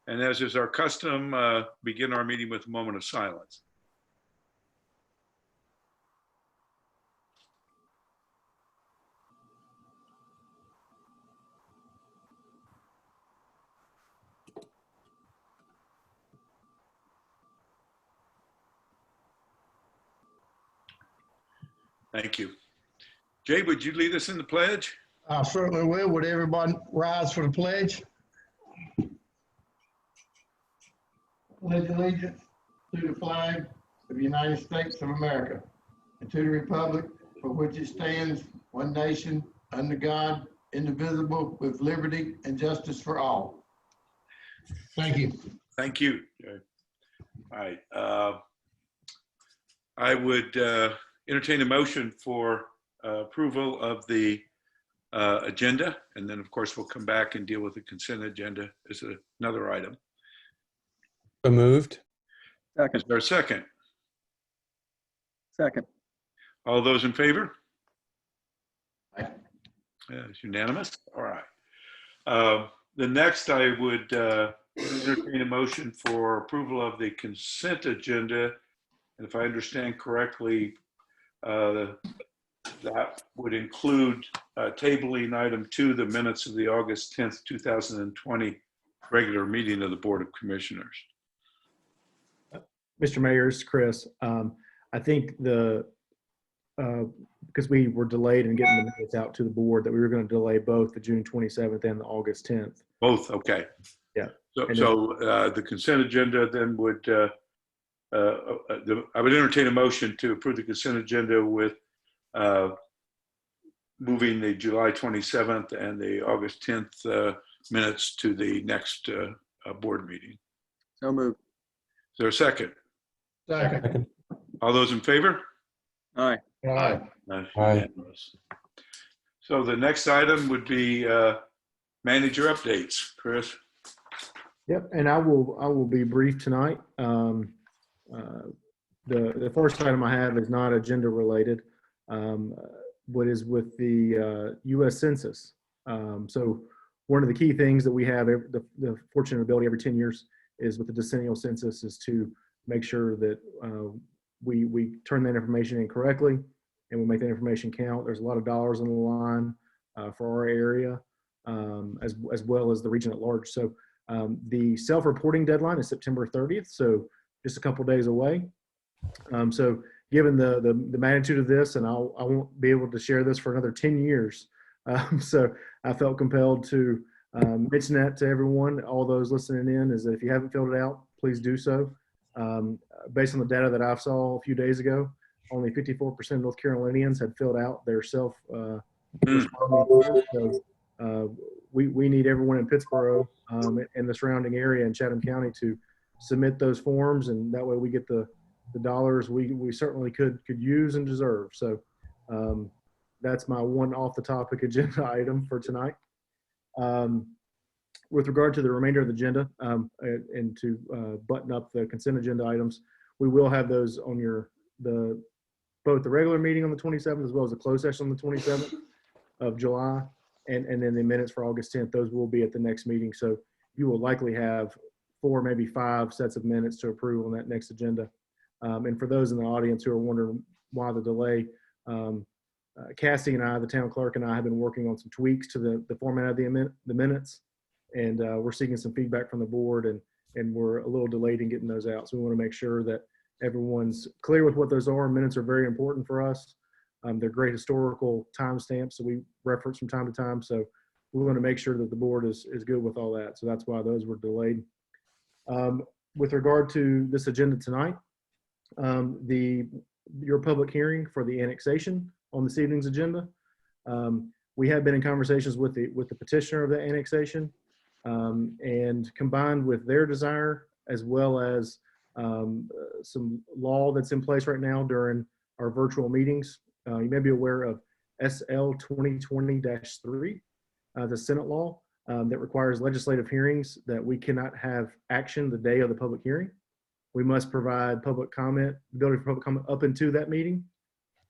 And as is our custom, begin our meeting with a moment of silence. Thank you. Jay, would you lead us in the pledge? I certainly will. Would everybody rise for the pledge? Pledge allegiance to the flag of the United States of America and to the republic for which it stands, one nation, under God, indivisible, with liberty and justice for all. Thank you. Thank you. Jay. All right. I would entertain a motion for approval of the agenda, and then of course we'll come back and deal with the consent agenda as another item. So moved. Second. Is there a second? Second. All those in favor? Aye. It's unanimous. All right. The next, I would entertain a motion for approval of the consent agenda. And if I understand correctly, that would include tabling item 2, the minutes of the August 10th, 2020 regular meeting of the Board of Commissioners. Mr. Mayor, it's Chris. I think because we were delayed in getting the minutes out to the board, that we were going to delay both the June 27th and the August 10th. Both, okay. Yeah. So the consent agenda then would, I would entertain a motion to approve the consent agenda with moving the July 27th and the August 10th minutes to the next board meeting. So moved. Is there a second? Second. All those in favor? Aye. Aye. That's Aye. unanimous. So the next item would be manager updates. Chris? Yep, and I will be brief tonight. The first item I have is not agenda related, but is with the U.S. Census. So one of the key things that we have, the fortunate ability every 10 years is with the decennial census is to make sure that we turn that information in correctly and we make that information count. There's a lot of dollars on the line for our area as well as the region at large. So the self-reporting deadline is September 30th, so just a couple days away. So given the magnitude of this, and I won't be able to share this for another 10 years, so I felt compelled to mention that to everyone, all those listening in, is that if you haven't filled it out, please do so. Based on the data that I saw a few days ago, only 54% of North Carolinians had filled out their so we need everyone in Pittsboro and the surrounding area in Chatham County to submit those forms, and that way we get the dollars we certainly could use and deserve. So that's my one off the topic agenda item for tonight. With regard to the remainder of the agenda and to button up the consent agenda items, we will have those on both the regular meeting on the 27th as well as the closed session on the 27th of July, and then the minutes for August 10th. Those will be at the next meeting. So you will likely have 4, maybe 5 sets of minutes to approve on that next agenda. And for those in the audience who are wondering why the delay, Cassie and I, the town clerk, and I have been working on some tweaks to the format of the minutes, and we're seeking some feedback from the board, and we're a little delayed in getting those out. So we want to make sure that everyone's clear with what those are. Minutes are very important for us. They're great historical timestamps, so we reference from time to time. So we want to make sure that the board is good with all that. So that's why those were delayed. With regard to this agenda tonight, your public hearing for the annexation on this evening's agenda. We have been in conversations with the petitioner of the annexation, and combined with their desire, as well as some law that's in place right now during our virtual meetings. You may be aware of SL 2020-3, the Senate law that requires legislative hearings that we cannot have action the day of the public hearing. We must provide public comment, ability for public comment up into that meeting,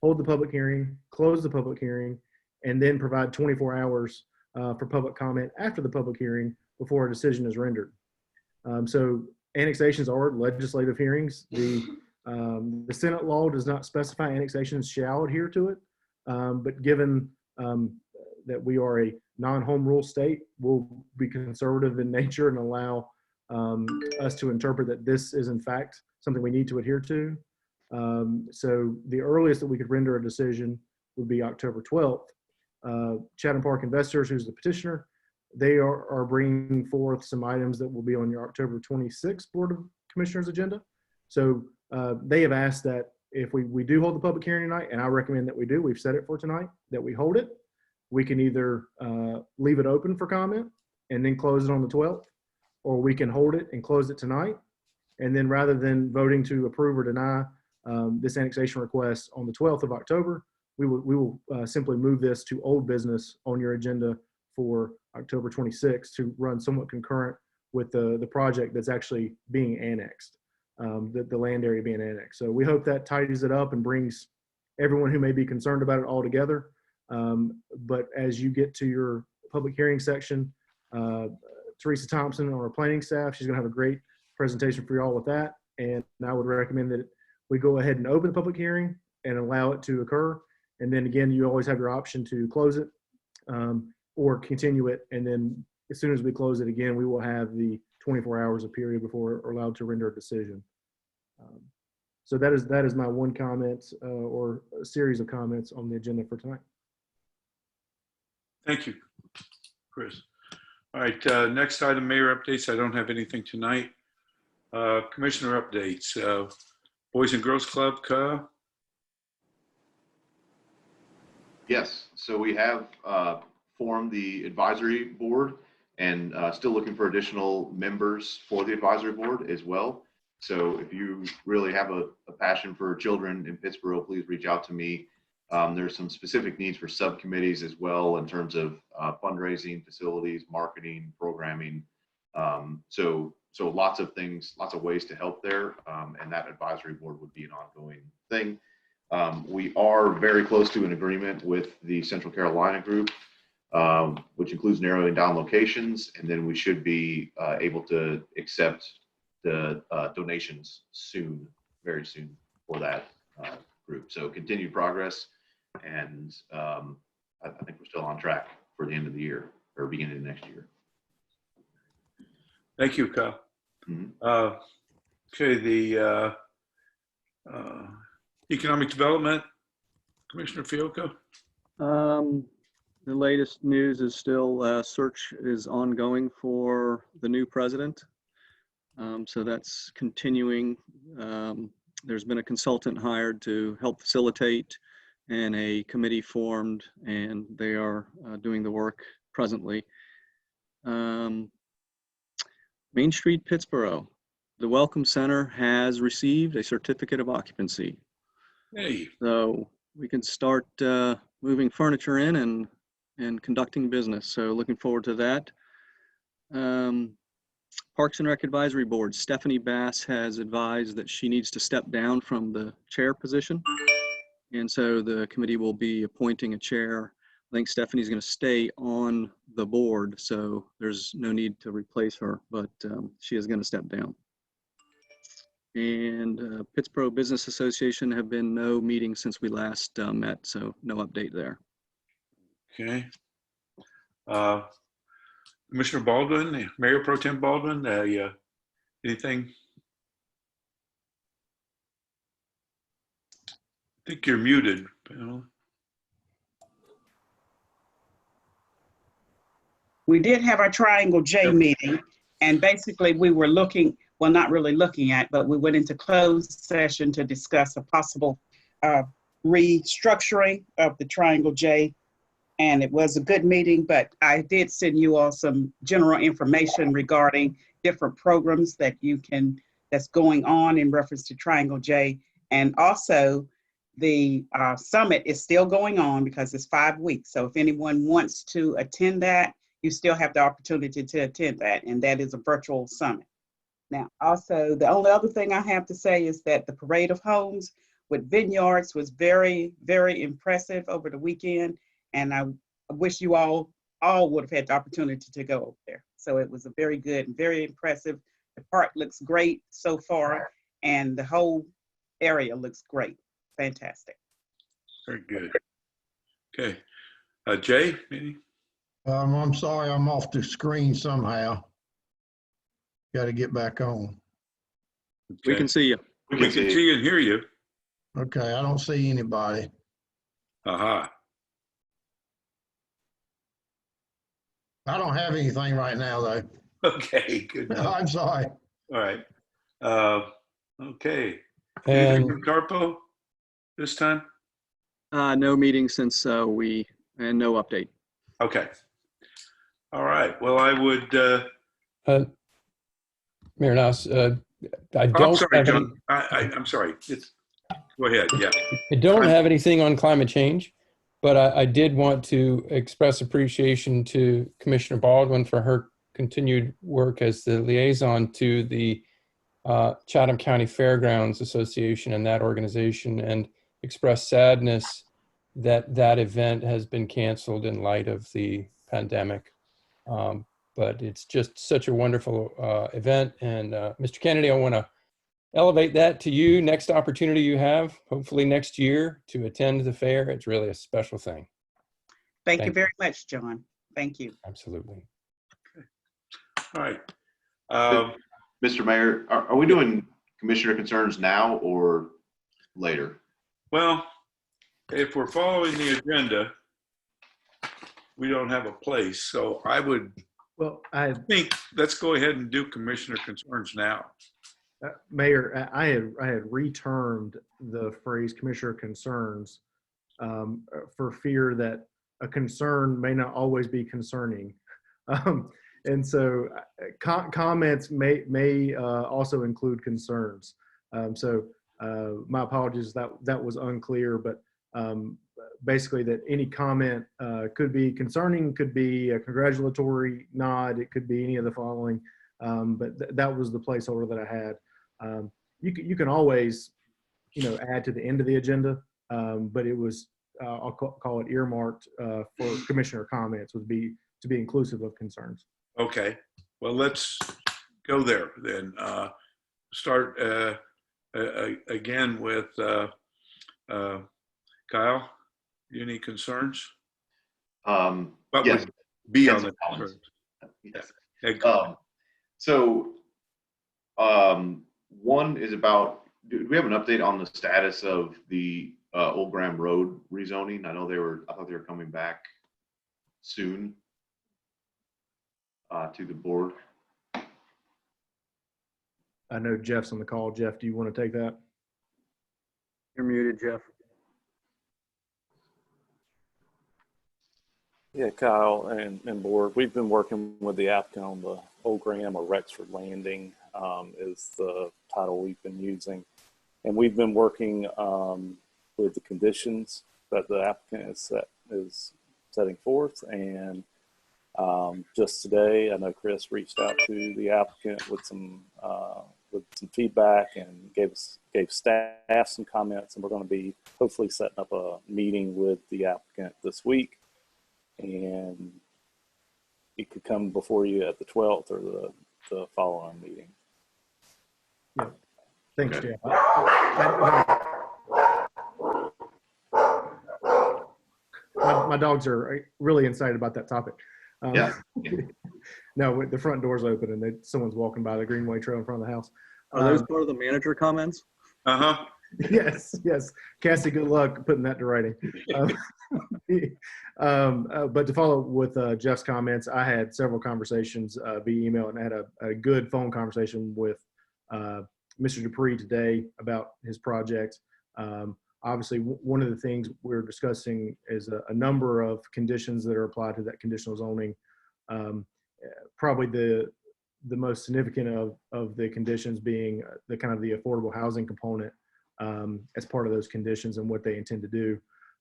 hold the public hearing, close the public hearing, and then provide 24 hours for public comment after the public hearing before a decision is rendered. So annexations are legislative hearings. The Senate law does not specify annexations shall adhere to it. But given that we are a non-home rule state, we'll be conservative in nature and allow us to interpret that this is in fact something we need to adhere to. So the earliest that we could render a decision would be October 12th. Chatham Park Investors, who's the petitioner, they are bringing forth some items that will be on your October 26th Board of Commissioners agenda. So they have asked that if we do hold the public hearing tonight, and I recommend that we do, we've set it for tonight, that we hold it. We can either leave it open for comment and then close it on the 12th, or we can hold it and close it tonight. And then rather than voting to approve or deny this annexation request on the 12th of October, we will simply move this to old business on your agenda for October 26th to run somewhat concurrent with the project that's actually being annexed, the land area being annexed. So we hope that tidies it up and brings everyone who may be concerned about it all together. But as you get to your public hearing section, Teresa Thompson on our planning staff, she's going to have a great presentation for you all with that. And I would recommend that we go ahead and open the public hearing and allow it to occur. And then again, you always have your option to close it or continue it. And then as soon as we close it again, we will have the 24 hours of period before we're allowed to render a decision. So that is my one comment or a series of comments on the agenda for tonight. Thank you, Chris. All right, next item, mayor updates. I don't have anything tonight. Commissioner updates. Boys and Girls Club, Yes, so we have formed the advisory board and still looking for additional members for the advisory board as well. So if you really have a passion for children in Pittsburgh, please reach out to me. There's some specific needs for subcommittees as well in terms of fundraising, facilities, marketing, programming. So lots of things, lots of ways to help there. And that advisory board would be an ongoing thing. We are very close to an agreement with the Central Carolina group, which includes narrowing down locations. And then we should be able to accept the donations soon, very soon for that group. So continued progress. And I think we're still on track for the end of the year or beginning of next year. Thank you, Kyle. Mm-hmm. Okay, the Economic Development, Commissioner Fiocco. The latest news is still search is ongoing for the new president. So that's continuing. There's been a consultant hired to help facilitate and a committee formed, and they are doing the work presently. Main Street, Pittsburgh. The Welcome Center has received a certificate of occupancy. Hey. So we can start moving furniture in and conducting business. So looking forward to that. Parks and Rec Advisory Board, Stephanie Bass has advised that she needs to step down from the chair position. And so the committee will be appointing a chair. I think Stephanie's going to stay on the board, so there's no need to replace her, but she is going to step down. And Pittsburgh Business Association have been no meetings since we last met, so no update there. Okay. Commissioner Baldwin, Mayor Pro Tem Baldwin, anything? I think you're muted, Pamela. We did have our Triangle J meeting, and basically we were looking, well, not really looking at, but we went into closed session to discuss a possible restructuring of the Triangle J. And it was a good meeting, but I did send you all some general information regarding different programs that that's going on in reference to Triangle J. And also the summit is still going on because it's 5 weeks. So if anyone wants to attend that, you still have the opportunity to attend that, and that is a virtual summit. Now, also, the only other thing I have to say is that the Parade of Homes with Vineyards was very, very impressive over the weekend, and I wish you all would have had the opportunity to go over there. So it was a very good and very impressive The park looks great so far, and the whole area looks great. Fantastic. Very good. Okay. Jay, any? I'm sorry, I'm off the screen somehow. Got to get back on. We Okay. can see you. We can see and hear you. Okay, I don't see anybody. Aha. I don't have anything right now, though. Okay, good enough. I'm sorry. All right. Okay. And Anything from Carpo this time? No meeting since and no update. Okay. All right. Well, I would, Mayor Nas, I I'm don't sorry, have any, John. I'm sorry. Go ahead. Yeah. I don't have anything on climate change, but I did want to express appreciation to Commissioner Baldwin for her continued work as the liaison to the Chatham County Fairgrounds Association and that organization, and express sadness that that event has been canceled in light of the pandemic. But it's just such a wonderful event. And Mr. Kennedy, I want to elevate that to you. Next opportunity you have, hopefully next year, to attend the fair. It's really a special thing. Thank you Thank very much, John. Thank you. Absolutely. All right. Mr. Mayor, are we doing commissioner concerns now or later? Well, if we're following the agenda, we don't have a place. So I would Well, I think let's go ahead and do commissioner concerns now. Mayor, I had retermed the phrase commissioner concerns for fear that a concern may not always be concerning. And so comments may also include concerns. So my apologies, that was unclear, but basically that any comment could be concerning, could be a congratulatory nod, it could be any of the following. But that was the placeholder that I had. You can always, add to the end of the agenda, but it was, I'll call it earmarked for commissioner comments would be to be inclusive of concerns. Okay. Well, let's go there then. Start again with Kyle. Any concerns? What Yes. would be on Yes, the comments. concerns? Yes. Yeah. So one is about, do we have an update on the status of the Old Graham Road rezoning? I thought they were coming back soon to the board. I know Jeff's on the call. Jeff, do you want to take that? You're muted, Jeff. Yeah, Kyle and board, we've been working with the applicant on the Old Graham or Rexford Landing is the title we've been using. And we've been working with the conditions that the applicant is setting forth. And just today, I know Chris reached out to the applicant with some feedback and gave staff some comments. And we're going to be hopefully setting up a meeting with the applicant this week. And it could come before you at the 12th or the following meeting. Yeah. Thanks, Okay. Jeff. My dogs are really excited about that topic. Yeah. No, the front door's open and someone's walking by the Greenway Trail in front of the house. Are those part of the manager comments? Uh-huh. Yes. Cassie, good luck putting that to writing. But to follow with Jeff's comments, I had several conversations via email, and I had a good phone conversation with Mr. Dupree today about his project. Obviously, one of the things we're discussing is a number of conditions that are applied to that conditional zoning. Probably the most significant of the conditions being the kind of the affordable housing component as part of those conditions and what they intend to do.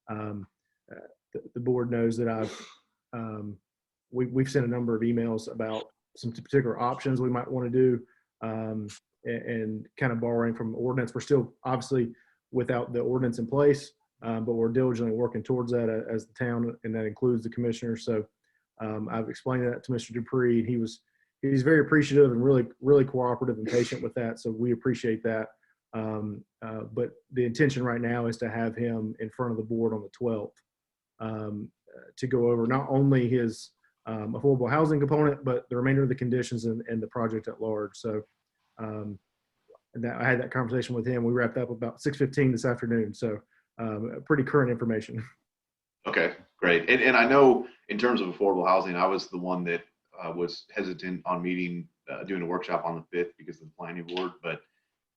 The board knows that we've sent a number of emails about some particular options we might want to do and kind of borrowing from ordinance. We're still obviously without the ordinance in place, but we're diligently working towards that as the town, and that includes the commissioner. So I've explained that to Mr. Dupree. He he's very appreciative and really cooperative and patient with that. So we appreciate that. But the intention right now is to have him in front of the board on the 12th to go over not only his affordable housing component, but the remainder of the conditions and the project at large. So I had that conversation with him. We wrapped up about 6:15 this afternoon. So pretty current information. Okay, great. And I know in terms of affordable housing, I was the one that was hesitant on doing a workshop on the 5th because of the planning board, but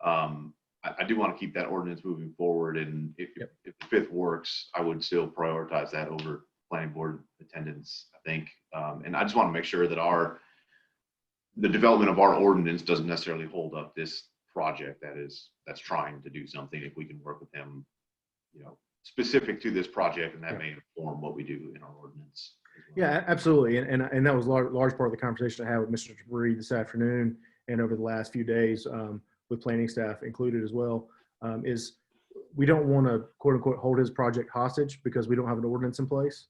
I do want to keep that ordinance moving forward. And if the 5th works, I would still prioritize that over planning board attendance, I think. And I just want to make sure that the development of our ordinance doesn't necessarily hold up this project that's trying to do something. If we can work with them, specific to this project, and that may inform what we do in our ordinance. Yeah, absolutely. And that was a large part of the conversation I had with Mr. Jabri this afternoon and over the last few days with planning staff included as well, is we don't want to, quote unquote, hold his project hostage because we don't have an ordinance in place.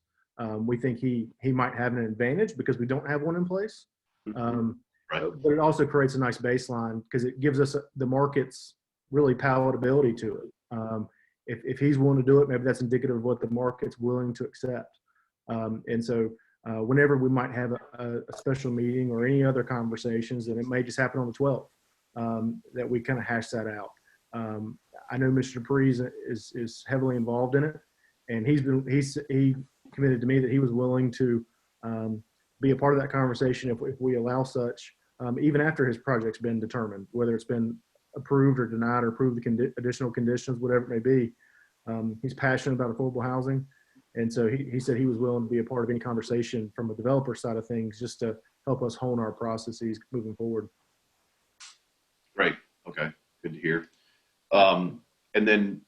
We think he might have an advantage because we don't have one in place. Right. But it also creates a nice baseline because it gives us the market's really palatability to it. If he's willing to do it, maybe that's indicative of what the market's willing to accept. And so whenever we might have a special meeting or any other conversations, and it may just happen on the 12th, that we kind of hash that out. I know Mr. Dupree is heavily involved in it, and he committed to me that he was willing to be a part of that conversation if we allow such, even after his project's been determined, whether it's been approved or denied or approved the additional conditions, whatever it may be. He's passionate about affordable housing. And so he said he was willing to be a part of any conversation from a developer side of things, just to help us hone our processes moving forward. Great. Okay. Good to hear. And then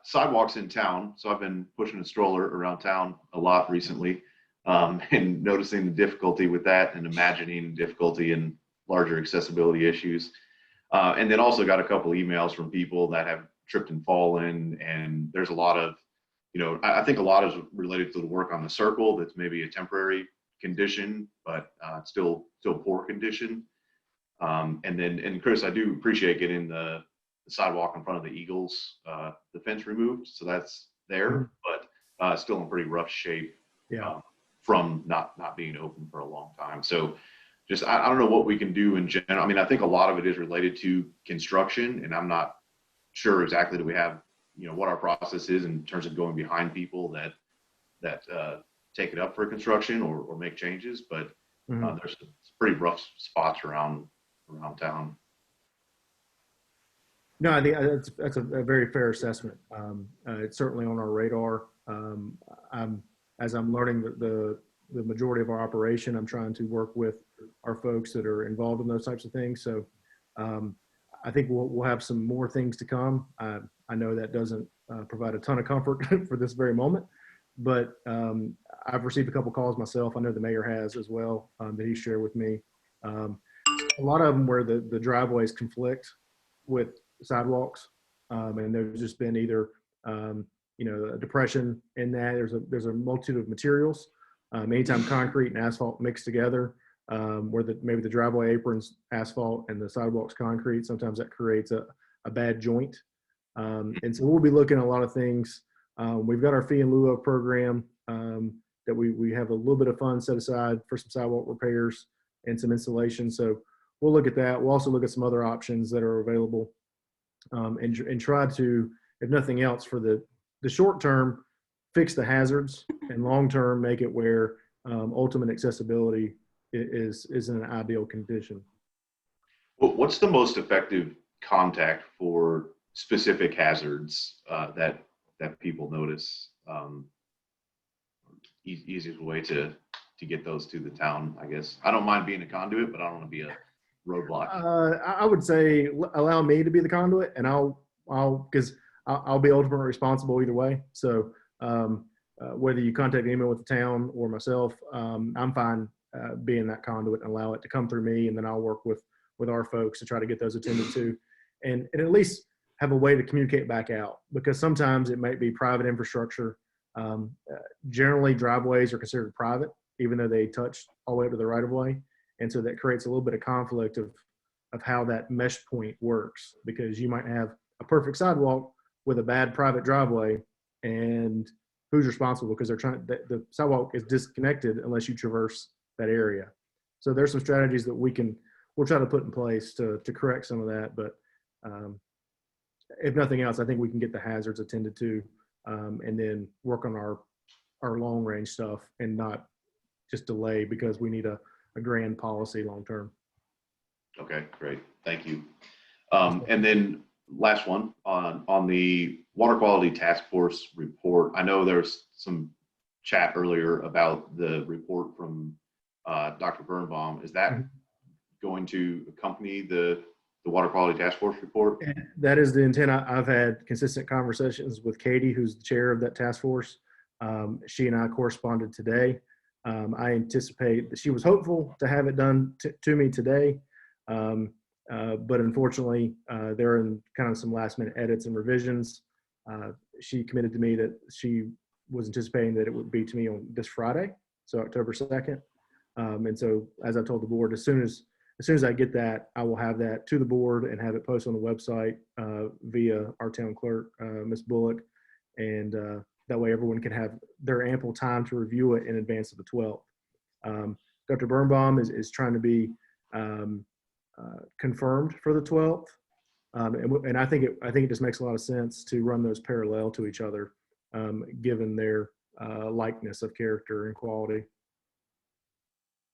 sidewalks in town. So I've been pushing a stroller around town a lot recently, and noticing the difficulty with that and imagining difficulty in larger accessibility issues. And then also got a couple emails from people that have tripped and fallen. And there's a lot of, I think a lot is related to the work on the circle. That's maybe a temporary condition, but still poor condition. And Chris, I do appreciate getting the sidewalk in front of the Eagles, the fence removed. So that's there, but still in pretty rough shape. Yeah. From not being open for a long time. So just, I don't know what we can do in general. I mean, I think a lot of it is related to construction, and I'm not sure exactly do we have, what our process is in terms of going behind people that take it up for construction or make changes, but there's some pretty rough spots around town. No, I think that's a very fair assessment. It's certainly on our radar. As I'm learning the majority of our operation, I'm trying to work with our folks that are involved in those types of things. So I think we'll have some more things to come. I know that doesn't provide a ton of comfort for this very moment, but I've received a couple calls myself. I know the mayor has as well, that he shared with me. A lot of them where the driveways conflict with sidewalks, and there's just been either a depression in that. There's a multitude of materials. Anytime concrete and asphalt mix together, where maybe the driveway apron's asphalt and the sidewalk's concrete, sometimes that creates a bad joint. And so we'll be looking at a lot of things. We've got our fee in lieu of program that we have a little bit of funds set aside for some sidewalk repairs and some installation. So we'll look at that. We'll also look at some other options that are available, and try to, if nothing else, for the short term, fix the hazards, and long term, make it where ultimate accessibility is in an ideal condition. What's the most effective contact for specific hazards that people notice? Easiest way to get those to the town, I guess. I don't mind being a conduit, but I don't want to be a roadblock. I would say allow me to be the conduit, and I'll be ultimately responsible either way. So whether you contact anyone with the town or myself, I'm fine being that conduit and allow it to come through me, and then I'll work with our folks to try to get those attended to, and at least have a way to communicate back out, because sometimes it might be private infrastructure. Generally, driveways are considered private, even though they touch all the way up to the right of way. And so that creates a little bit of conflict of how that mesh point works, because you might have a perfect sidewalk with a bad private driveway, and who's responsible? Because the sidewalk is disconnected unless you traverse that area. So there's some strategies that we'll try to put in place to correct some of that. But if nothing else, I think we can get the hazards attended to, and then work on our long range stuff and not just delay because we need a grand policy long term. Okay, great. Thank you. And then last one on the water quality task force report. I know there's some chat earlier about the report from Dr. Birnbaum. Is that going to accompany the water quality task force report? That is the intent. I've had consistent conversations with Katie, who's the chair of that task force. She and I corresponded today. I anticipate that she was hopeful to have it done to me today. But unfortunately, there are kind of some last minute edits and revisions. She committed to me that she was anticipating that it would be to me on this Friday, so October 2nd. And so, as I told the board, as soon as I get that, I will have that to the board and have it posted on the website via our town clerk, Ms. Bullock, and that way everyone can have their ample time to review it in advance of the 12th. Dr. Birnbaum is trying to be confirmed for the 12th, and I think it just makes a lot of sense to run those parallel to each other, given their likeness of character and quality.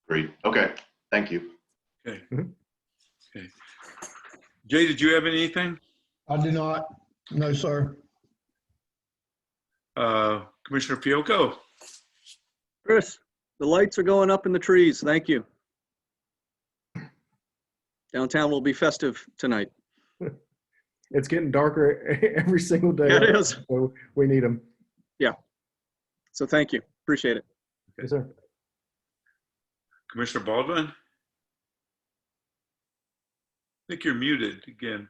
Great. Okay. Thank you. Okay. Mhm. Okay. Jay, did you have anything? I do not. No, sir. Commissioner Fiocco? Chris, the lights are going up in the trees. Thank you. Downtown will be festive tonight. It's getting darker every single day. Yeah, it is. So we need them. So thank you. Appreciate it. Yes, sir. Commissioner Baldwin? I think you're muted again.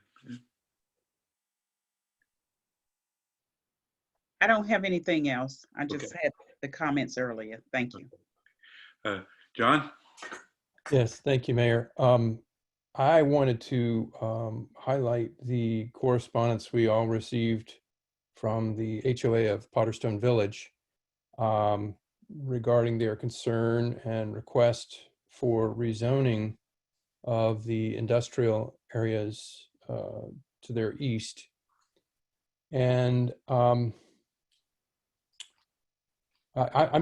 I don't have anything else. I just Okay. had the comments earlier. Thank you. John? Yes, thank you, Mayor. I wanted to highlight the correspondence we all received from the HOA of Potterstone Village regarding their concern and request for rezoning of the industrial areas to their east. And I'm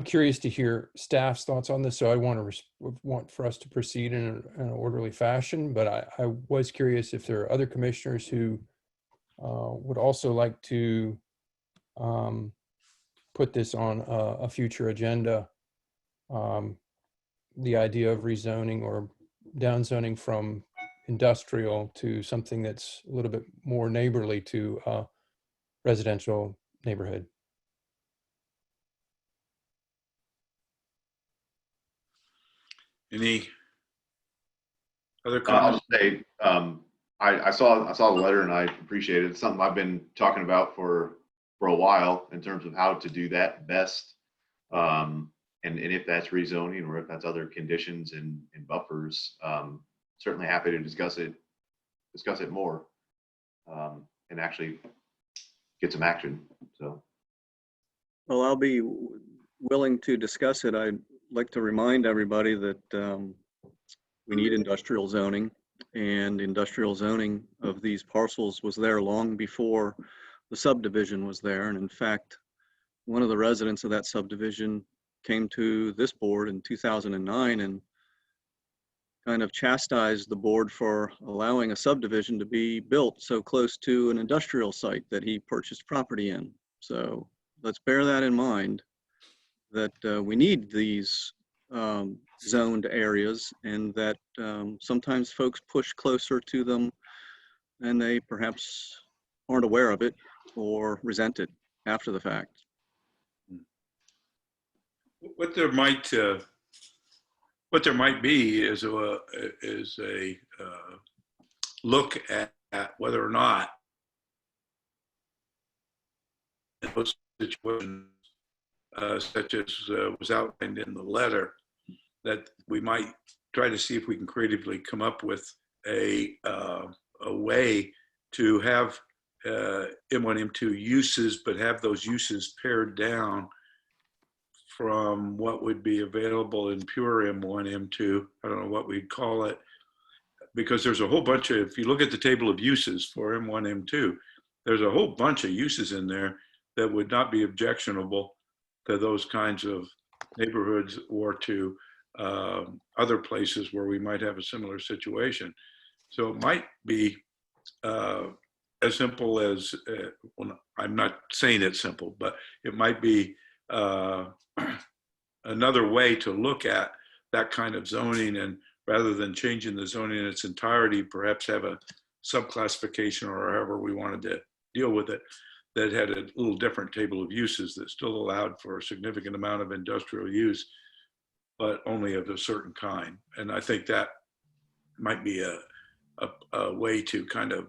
curious to hear staff's thoughts on this, so I want for us to proceed in an orderly fashion, but I was curious if there are other commissioners who would also like to put this on a future agenda, the idea of rezoning or downzoning from industrial to something that's a little bit more neighborly to residential neighborhood. Any other I'll comments? just say, I saw the letter and I appreciate it. It's something I've been talking about for a while in terms of how to do that best. And if that's rezoning or if that's other conditions and buffers, certainly happy to discuss it more, and actually get some action. So. Well, I'll be willing to discuss it. I'd like to remind everybody that we need industrial zoning, and industrial zoning of these parcels was there long before the subdivision was there. And in fact, one of the residents of that subdivision came to this board in 2009 and kind of chastised the board for allowing a subdivision to be built so close to an industrial site that he purchased property in. So let's bear that in mind, that we need these zoned areas, and that sometimes folks push closer to them and they perhaps aren't aware of it or resent it after the fact. What there might be is a look at whether or not in those situations, such as was outlined in the letter, that we might try to see if we can creatively come up with a way to have M1, M2 uses, but have those uses pared down from what would be available in pure M1, M2. I don't know what we'd call it, because there's a whole bunch of, if you look at the table of uses for M1, M2, there's a whole bunch of uses in there that would not be objectionable to those kinds of neighborhoods or to other places where we might have a similar situation. So it might be as simple as, well, I'm not saying it's simple, but it might be another way to look at that kind of zoning, and rather than changing the zoning in its entirety, perhaps have a subclassification or however we wanted to deal with it that had a little different table of uses that still allowed for a significant amount of industrial use, but only of a certain kind. And I think that might be a way to kind of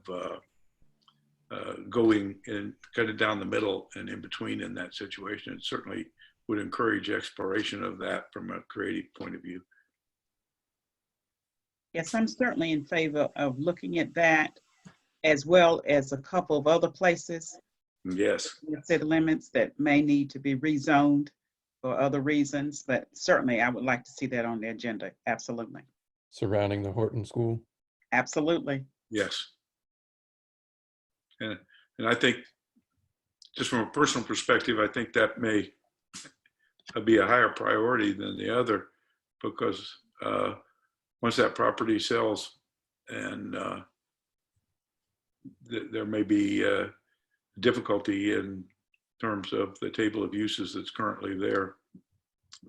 going in kind of down the middle and in between in that situation. It certainly would encourage exploration of that from a creative point of view. Yes, I'm certainly in favor of looking at that, as well as a couple of other places, Yes. city limits that may need to be rezoned for other reasons, but certainly I would like to see that on the agenda. Absolutely. Surrounding the Horton School. Absolutely. Yes. And I think, just from a personal perspective, I think that may be a higher priority than the other, because once that property sells, and there may be difficulty in terms of the table of uses that's currently there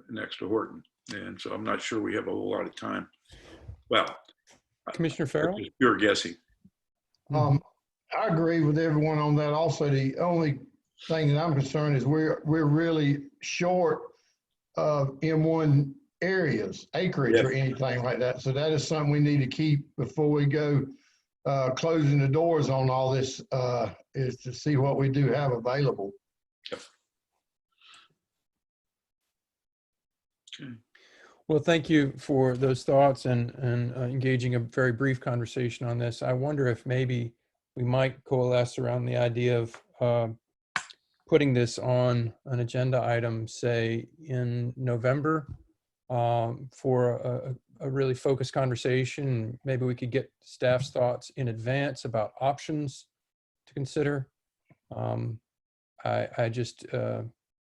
next to Horton. And so I'm not sure we have a whole lot of time. Well, Commissioner Farrell? You're guessing. I agree with everyone on that. Also, the only thing that I'm concerned is we're really short of M1 areas, acreage or anything like that. So that is something we need to keep before we go closing the doors on all this, is to see what we do have available. Yep. Okay. Well, thank you for those thoughts and engaging a very brief conversation on this. I wonder if maybe we might coalesce around the idea of putting this on an agenda item, say in November, for a really focused conversation. Maybe we could get staff's thoughts in advance about options to consider.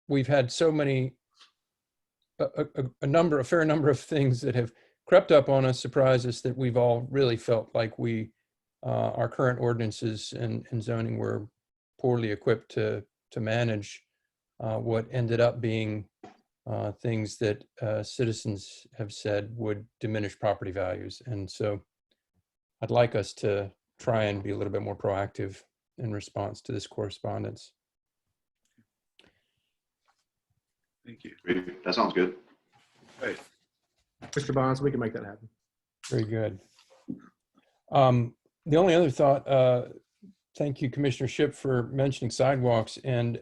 We've had so many, a fair number of things that have crept up on us, surprised us, that we've all really felt like our current ordinances and zoning were poorly equipped to manage what ended up being things that citizens have said would diminish property values. And so I'd like us to try and be a little bit more proactive in response to this correspondence. Thank you. Great. That sounds good. Right. Mr. Bonds, we can make that happen. Very good. The only other thought, thank you, Commissioner Shipp, for mentioning sidewalks, and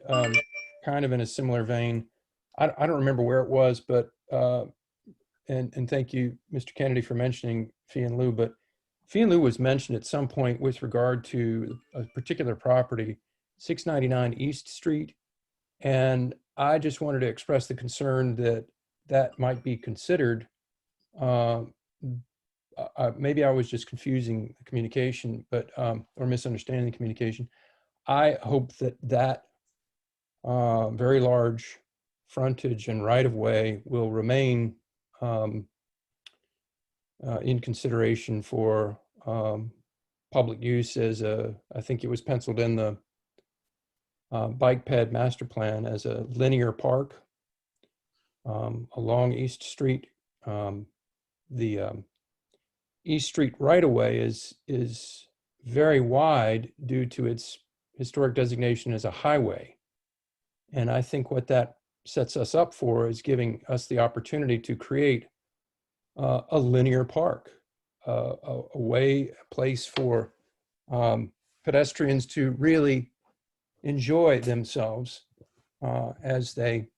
kind of in a similar vein, I don't remember where it was, but, and thank you, Mr. Kennedy, for mentioning fee and lieu, but fee and lieu was mentioned at some point with regard to a particular property, 699 East Street. And I just wanted to express the concern that that might be considered. Maybe I was just confusing the communication, but or misunderstanding the communication. I hope that very large frontage and right-of-way will remain in consideration for public use as I think it was penciled in the bike ped master plan as a linear park along East Street. The East Street right-of-way is very wide due to its historic designation as a highway. And I think what that sets us up for is giving us the opportunity to create a linear park, a place for pedestrians to really enjoy themselves as they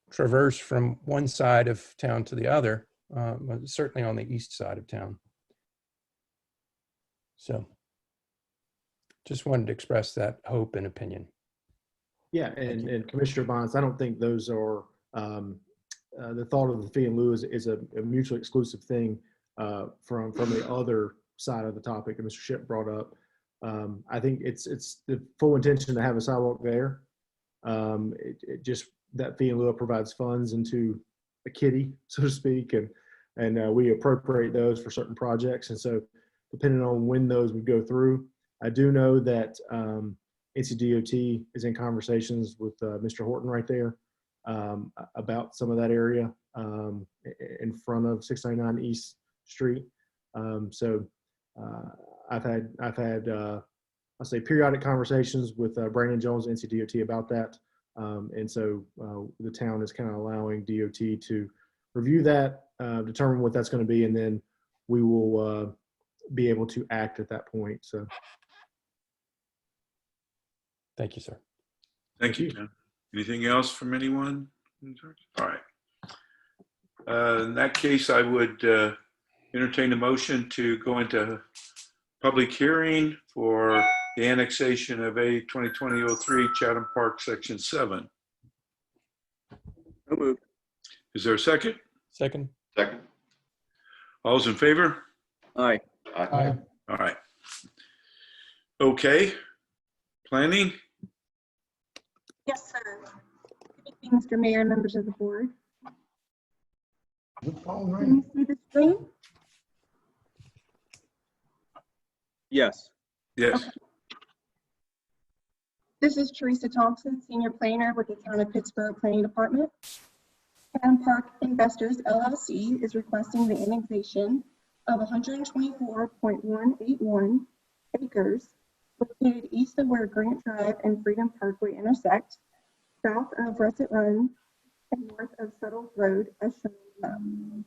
traverse from one side of town to the other. certainly on the east side of town. So just wanted to express that hope and opinion. Yeah, and Commissioner Bonds, I don't think those are, the thought of the fee in lieu is a mutually exclusive thing from the other side of the topic that Mr. Shipp brought up. I think it's the full intention to have a sidewalk there. It just, that fee in lieu provides funds into a kitty, so to speak, and we appropriate those for certain projects. And so depending on when those would go through, I do know that NCDOT is in conversations with Mr. Horton right there about some of that area in front of 699 East Street. I've had I'll say periodic conversations with Brandon Jones, NCDOT, about that. And so the town is kind of allowing DOT to review that, determine what that's going to be, and then we will be able to act at that point. So. Thank you, sir. Thank you, Tim. Anything else from anyone? All right. In that case, I would entertain a motion to go into public hearing for the annexation of A 2020-03 Chatham Park, Section 7. So moved. Is there a second? Second. Second. All those in favor? Aye. Aye. All right. Okay. Planning? Yes, sir. Good evening, Mr. Mayor and members of the board. The phone Can ring. you see the screen? Yes. Yes. This is Teresa Thompson, Senior Planner with the Town of Pittsburgh Planning Department. Chatham Park Investors LLC is requesting the annexation of 124.181 acres located east of where Grant Drive and Freedom Parkway intersect, south of Russet Run, and north of Settles Road as shown below.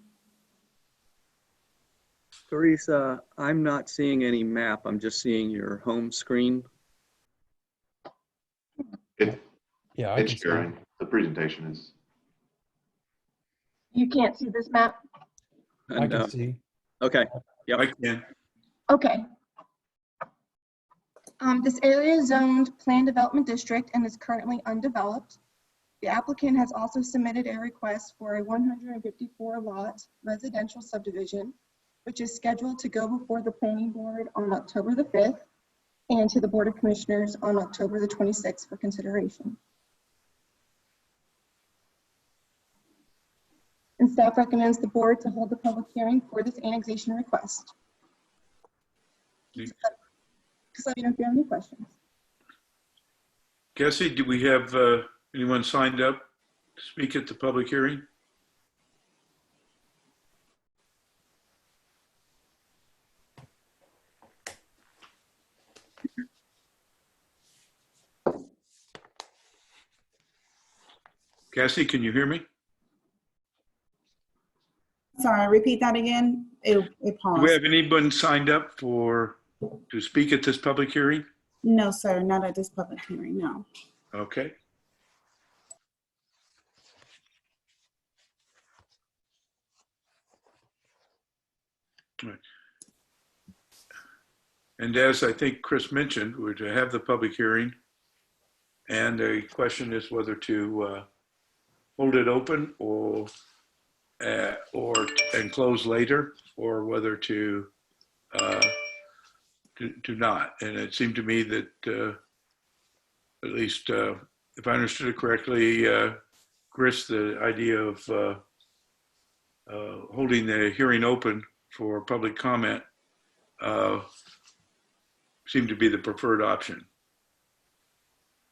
Teresa, I'm not seeing any map. I'm just seeing your home screen. Yeah, I It's can see. sharing. The presentation is. You can't see this map? I can see. Okay. Yep. I can. Okay. This area is zoned Plan Development District and is currently undeveloped. The applicant has also submitted a request for a 154 lot residential subdivision, which is scheduled to go before the planning board on October the 5th and to the Board of Commissioners on October the 26th for consideration. And staff recommends the board to hold the public hearing for this annexation request. Just let me know if you have any questions. Cassie, do we have anyone signed up to speak at the public hearing? Cassie, can you hear me? Sorry, repeat that again. It Do we paused. have anyone signed up to speak at this public hearing? No, sir, not at this public hearing, no. Okay. All right. And as I think Chris mentioned, we're to have the public hearing. And the question is whether to hold it open or and close later, or whether to not. And it seemed to me that at least if I understood it correctly, Chris, the idea of holding the hearing open for public comment seemed to be the preferred option.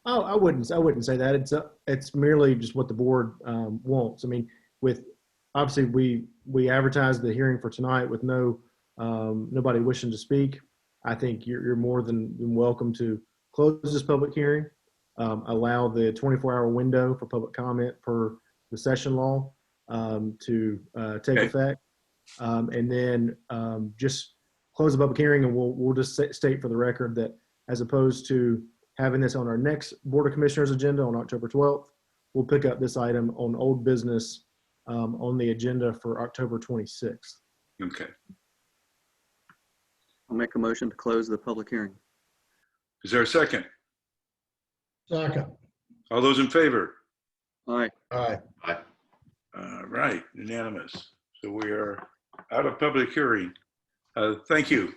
Oh, I wouldn't say that. It's merely just what the board wants. I mean, with obviously we advertised the hearing for tonight with nobody wishing to speak. I think you're more than welcome to close this public hearing, allow the 24-hour window for public comment per the session law to take effect, and then just close the public hearing, and we'll just state for the record that as opposed to having this on our next Board of Commissioners agenda on October 12th, we'll pick up this item on old business on the agenda for October 26th. Okay. I'll make a motion to close the public hearing. Is there a second? Second. All those in favor? Aye. Aye. Aye. All right, unanimous. So we are out of public hearing. Thank you.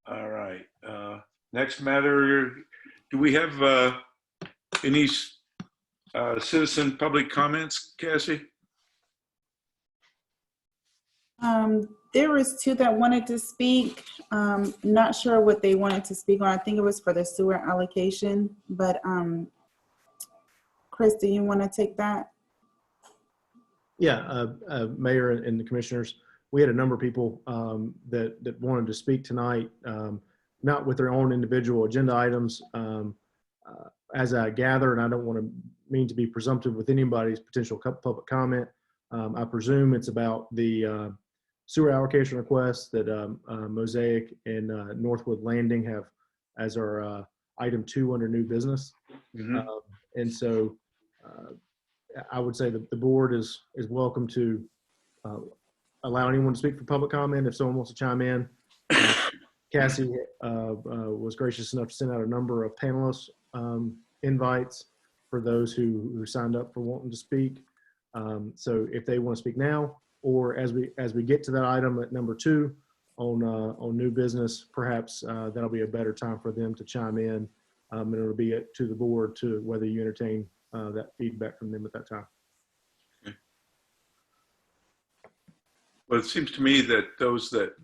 All right. Next matter, do we have any citizen public comments, Cassie? There was two that wanted to speak. Not sure what they wanted to speak on. I think it was for the sewer allocation, but Chris, do you want to take that? Yeah, Mayor and the commissioners, we had a number of people that wanted to speak tonight, not with their own individual agenda items. As I gather, and I don't want to mean to be presumptive with anybody's potential public comment, I presume it's about the sewer allocation requests that Mosaic and Northwood Landing have as our item 2 under new business. Mhm. And so I would say that the board is welcome to allow anyone to speak for public comment if someone wants to chime in. Cassie was gracious enough to send out a number of panelists invites for those who signed up for wanting to speak. So if they want to speak now, or as we get to that item at number 2 on new business, perhaps that'll be a better time for them to chime in, and it'll be up to the board to whether you entertain that feedback from them at that time. Okay. Well, it seems to me that those that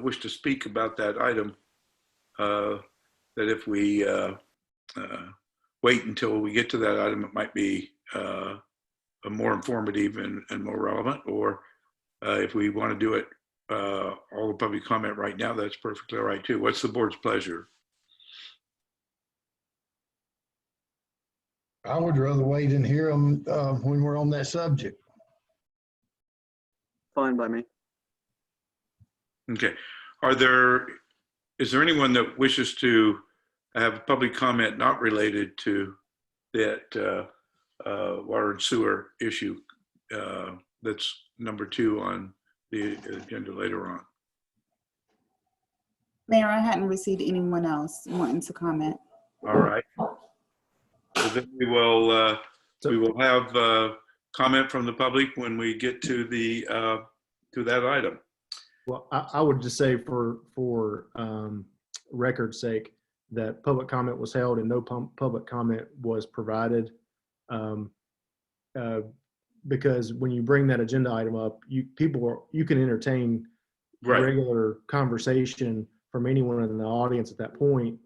wish to speak about that item, that if we wait until we get to that item, it might be more informative and more relevant, or if we want to do it all the public comment right now, that's perfectly all right too. What's the board's pleasure? I would rather wait and hear them when we're on that subject. Fine by me. Okay. Is there anyone that wishes to have public comment not related to that water and sewer issue that's number 2 on the agenda later on? Mayor, I hadn't received anyone else wanting to comment. All right. So then we will have comment from the public when we get to the to that item. Well, I would just say for record's sake that public comment was held and no public comment was provided, because when you bring that agenda item up, you can entertain regular conversation from anyone in the audience at that point.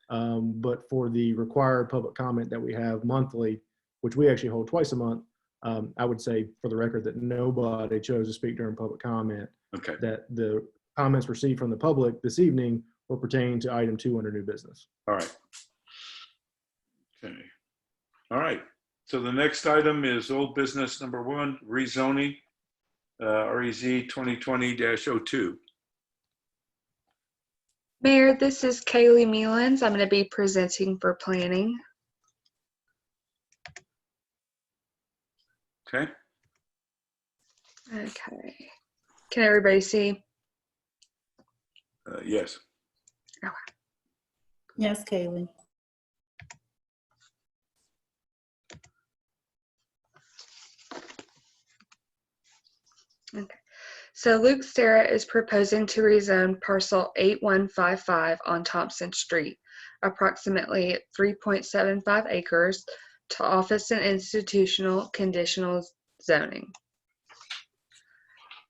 But for the required public comment that we have monthly, which we actually hold twice a month, I would say for the record that nobody chose to speak during public comment. Okay. That the comments received from the public this evening were pertaining to item 2 under new business. All right. Okay. All right. So the next item is old business number 1, rezoning, REZ 2020-02. Mayor, this is Kaylee Mealens. I'm going to be presenting for planning. Okay. Okay. Can everybody see? Yes. Okay. Yes, Kaylee. Okay. So Luke Stara is proposing to rezone parcel 8155 on Thompson Street, approximately 3.75 acres, to office and institutional conditional zoning.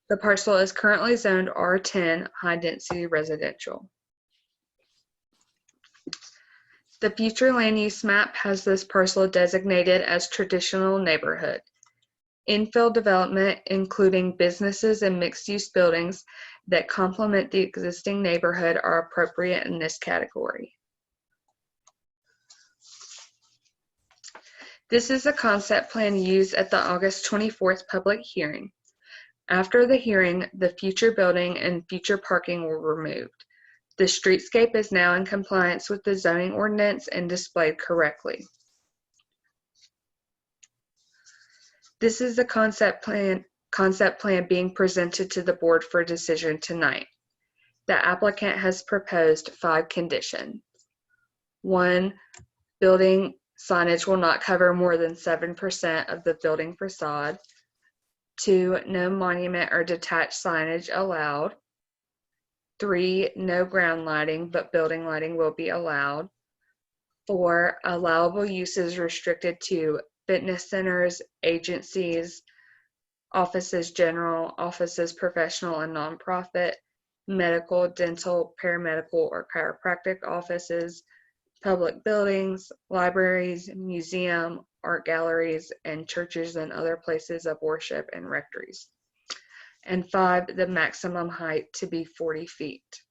The parcel is currently zoned R10, high density residential. The future land use map has this parcel designated as traditional neighborhood. Infill development, including businesses and mixed-use buildings that complement the existing neighborhood, are appropriate in this category. This is a concept plan used at the August 24th public hearing. After the hearing, the future building and future parking were removed. The streetscape is now in compliance with the zoning ordinance and displayed correctly. This is the concept plan being presented to the board for decision tonight. The applicant has proposed 5 conditions. 1, building signage will not cover more than 7% of the building facade. 2, no monument or detached signage allowed. 3, no ground lighting, but building lighting will be allowed. 4, allowable uses restricted to fitness centers, agencies, offices general, offices professional and nonprofit, medical, dental, paramedical, or chiropractic offices, public buildings, libraries, museum, art galleries, and churches and other places of worship and rectories. And 5, the maximum height to be 40 feet.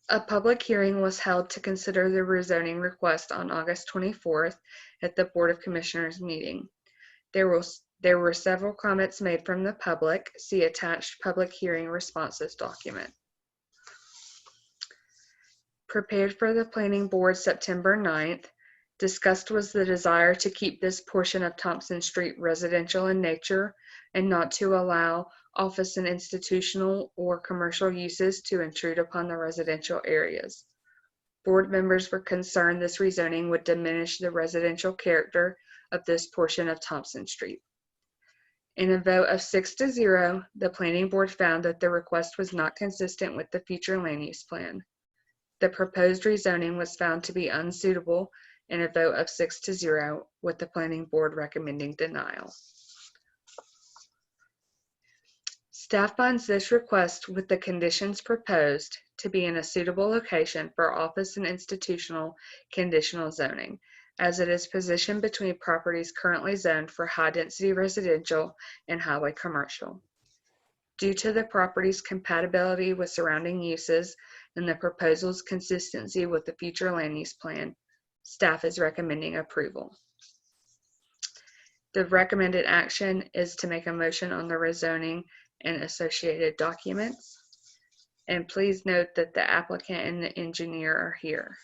A public hearing was held to consider the rezoning request on August 24th at the Board of Commissioners meeting. There were several comments made from the public. See attached public hearing responses document. Prepared for the Planning Board September 9th, discussed was the desire to keep this portion of Thompson Street residential in nature and not to allow office and institutional or commercial uses to intrude upon the residential areas. Board members were concerned this rezoning would diminish the residential character of this portion of Thompson Street. In a vote of 6-0, the Planning Board found that the request was not consistent with the future land use plan. The proposed rezoning was found to be unsuitable in a vote of 6-0, with the Planning Board recommending denial. Staff finds this request with the conditions proposed to be in a suitable location for office and institutional conditional zoning, as it is positioned between properties currently zoned for high-density residential and highway commercial. Due to the property's compatibility with surrounding uses and the proposal's consistency with the future land use plan, staff is recommending approval. The recommended action is to make a motion on the rezoning and associated documents. And please note that the applicant and the engineer are here.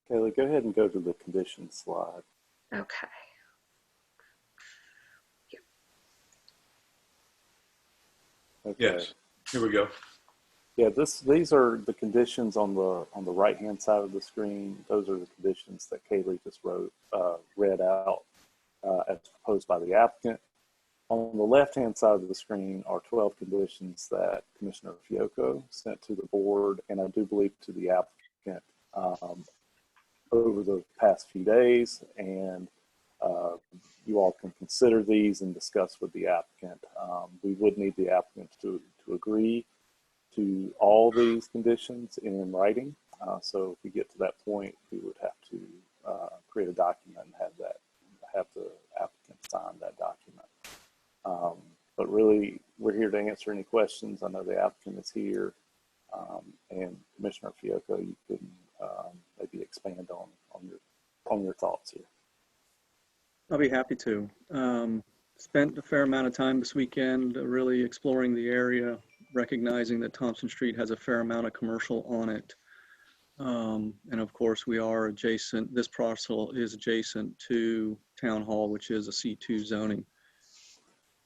Kaylee, go ahead and go to the conditions slide. Okay. Okay. Yes, here we go. Yeah, these are the conditions on the right-hand side of the screen. Those are the conditions that Kaylee just read out as proposed by the applicant. On the left-hand side of the screen are 12 conditions that Commissioner Fiocco sent to the board, and I do believe to the applicant over the past few days. And you all can consider these and discuss with the applicant. We would need the applicant to agree to all these conditions in writing. So if we get to that point, we would have to create a document and have the applicant sign that document. But really, we're here to answer any questions. I know the applicant is here, and Commissioner Fiocco, you can maybe expand on your thoughts here. I'll be happy to. Spent a fair amount of time this weekend really exploring the area, recognizing that Thompson Street has a fair amount of commercial on it. And of course, we are adjacent, this parcel is adjacent to Town Hall, which is a C2 zoning.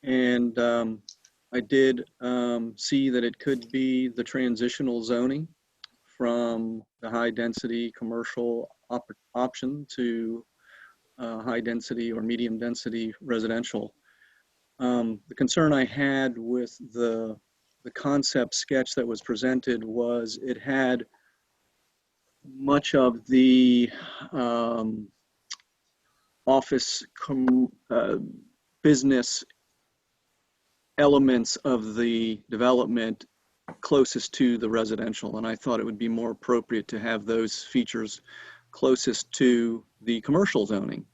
And I did see that it could be the transitional zoning from the high density commercial option to high density or medium density residential. The concern I had with the concept sketch that was presented was it had much of the office business elements of the development closest to the residential, and I thought it would be more appropriate to have those features closest to the commercial zoning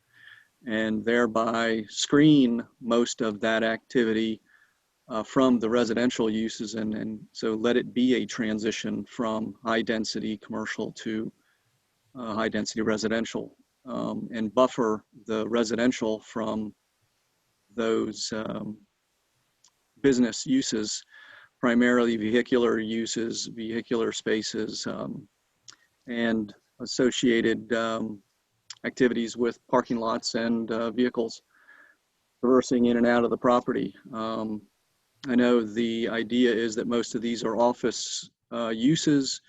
and thereby screen most of that activity from the residential uses, and so let it be a transition from high density commercial to high density residential, and buffer the residential from those business uses, primarily vehicular uses, vehicular spaces, and associated activities with parking lots and vehicles traversing in and out of the property. I know the idea is that most of these are office uses,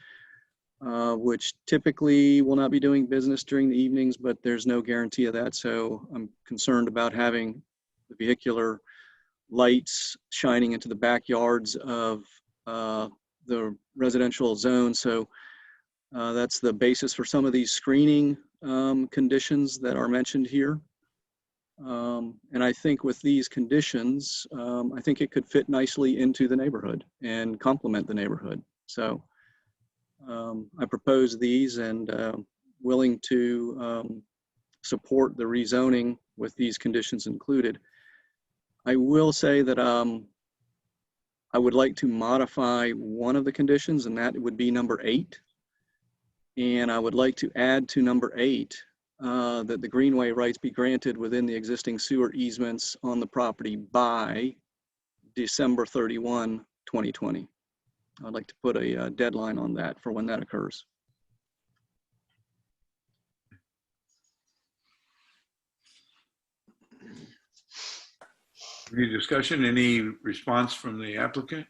which typically will not be doing business during the evenings, but there's no guarantee of that. So I'm concerned about having the vehicular lights shining into the backyards of the residential zone. So that's the basis for some of these screening conditions that are mentioned here. And I think with these conditions, I think it could fit nicely into the neighborhood and complement the neighborhood. So I propose these and willing to support the rezoning with these conditions included. I will say that I would like to modify one of the conditions, and that would be number 8. And I would like to add to number 8 that the greenway rights be granted within the existing sewer easements on the property by December 31, 2020. I'd like to put a deadline on that for when that occurs. Any discussion, any response from the applicant?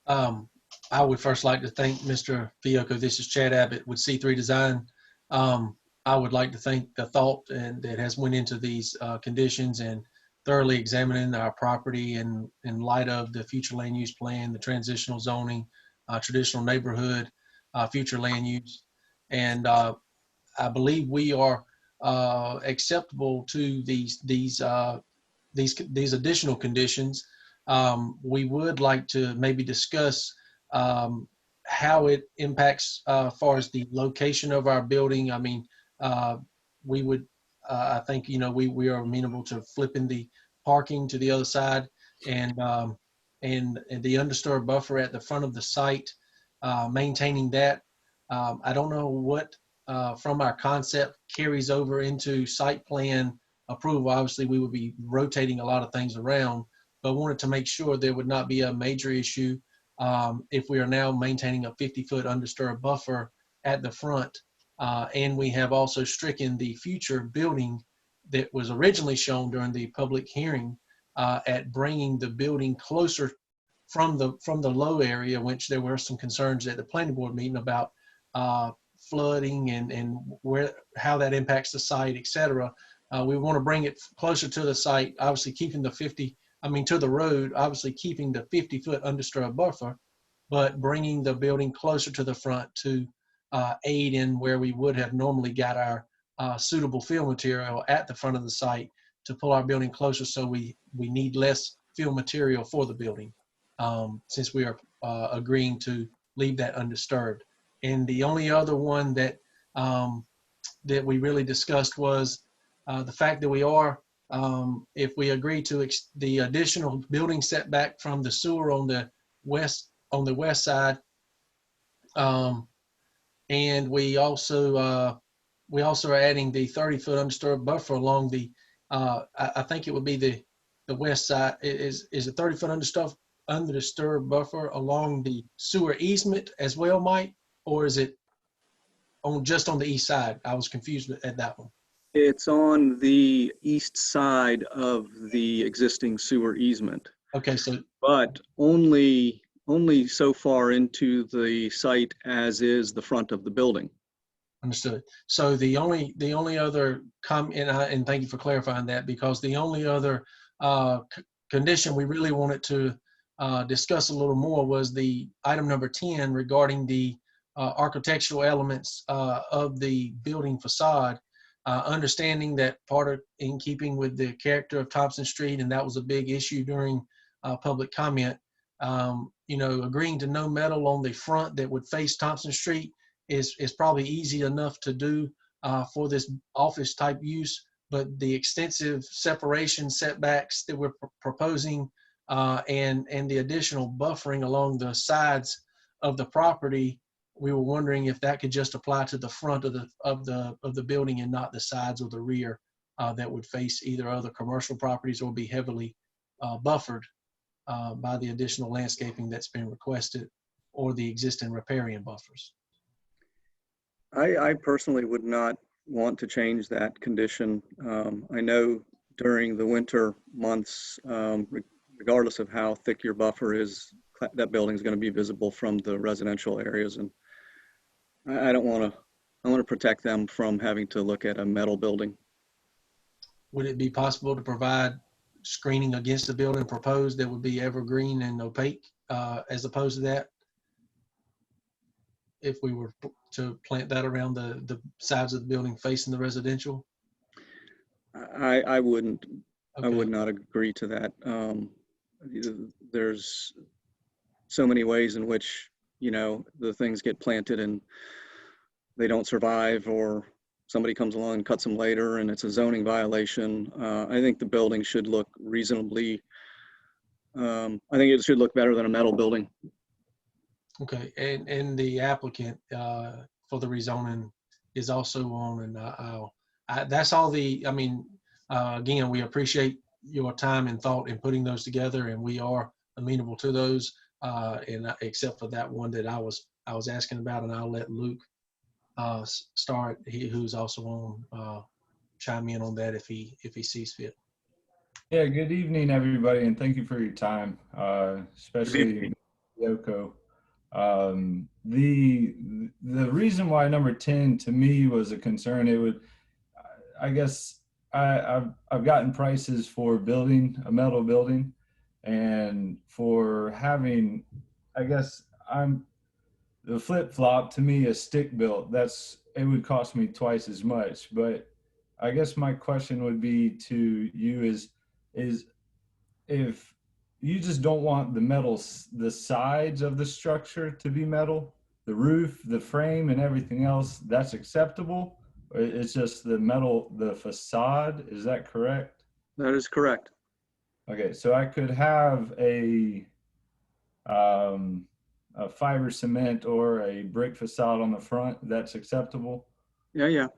I would first like to thank Mr. Fiocco. This is Chad Abbott with C3 Design. I would like to thank the thought that has went into these conditions and thoroughly examining our property in light of the future land use plan, the transitional zoning, traditional neighborhood, future land use. And I believe we are acceptable to these additional conditions. We would like to maybe discuss how it impacts as far as the location of our building. I mean, we would, I think, you know, we are amenable to flipping the parking to the other side and the undisturbed buffer at the front of the site, maintaining that. I don't know what from our concept carries over into site plan approval. Obviously, we would be rotating a lot of things around, but wanted to make sure there would not be a major issue if we are now maintaining a 50-foot undisturbed buffer at the front. And we have also stricken the future building that was originally shown during the public hearing at bringing the building closer from the low area, which there were some concerns at the planning board meeting about flooding and how that impacts the site, et cetera. We want to bring it closer to the site, obviously keeping the to the road, obviously keeping the 50-foot undisturbed buffer, but bringing the building closer to the front to aid in where we would have normally got our suitable fill material at the front of the site to pull our building closer, so we need less fill material for the building since we are agreeing to leave that undisturbed. And the only other one that that we really discussed was the fact that we are, if we agree to the additional building setback from the sewer on the west side, and we also are adding the 30-foot undisturbed buffer along the I think it would be the west side. Is a 30-foot undisturbed buffer along the sewer easement as well, Mike, or is it just on the east side? I was confused at that one. It's on the east side of the existing sewer easement. Okay, so but only so far into the site as is the front of the building. Understood. So the only other and thank you for clarifying that, because the only other condition we really wanted to discuss a little more was the item number 10 regarding the architectural elements of the building facade. Understanding that part of in keeping with the character of Thompson Street, and that was a big issue during public comment. Agreeing to no metal on the front that would face Thompson Street is probably easy enough to do for this office type use, but the extensive separation setbacks that we're proposing and the additional buffering along the sides of the property, we were wondering if that could just apply to the front of the building and not the sides or the rear that would face either other commercial properties or be heavily buffered. by the additional landscaping that's been requested or the existing riparian buffers. I personally would not want to change that condition. I know during the winter months, regardless of how thick your buffer is, that building is going to be visible from the residential areas. And I don't want to, I want to protect them from having to look at a metal building. Would it be possible to provide screening against the building proposed that would be evergreen and opaque as opposed to that? If we were to plant that around the sides of the building facing the residential? I wouldn't, I Okay. would not agree to that. There's so many ways in which, you know, the things get planted and they don't survive, or somebody comes along and cuts them later and it's a zoning violation. I think the building should look reasonably, I think it should look better than a metal building. Okay, and the applicant for the rezoning is also on, and that's all the, I mean, again, we appreciate your time and thought in putting those together, and we are amenable to those, and except for that one that I was asking about, and I'll let Luke start, who's also on, chime in on that if he sees fit. Yeah, good evening, everybody, and thank you for your time, especially Yoko. The reason why number 10 to me was a concern, it would, I guess I've gotten prices for building a metal building, and for having, I guess the flip-flop, to me, a stick built, it would cost me twice as much. But I guess my question would be to you is if you just don't want the sides of the structure to be metal, the roof, the frame, and everything else, that's acceptable? Or it's just the metal, the facade, is that correct? That is correct. Okay, so I could have a fiber cement or a brick facade on the front, that's acceptable? Yeah.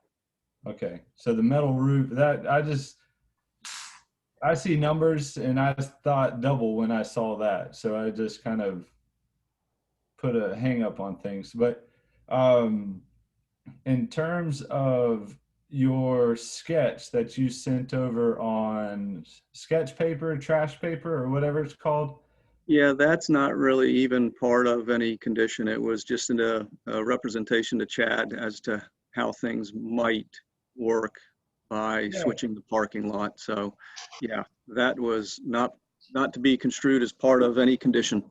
Okay, so the metal roof, I see numbers and I thought double when I saw that. So I just kind of put a hang up on things. But in terms of your sketch that you sent over on sketch paper, trash paper, or whatever it's called. Yeah, that's not really even part of any condition. It was just a representation to Chad as to how things might work by switching the parking lot. So yeah, that was not to be construed as part of any condition.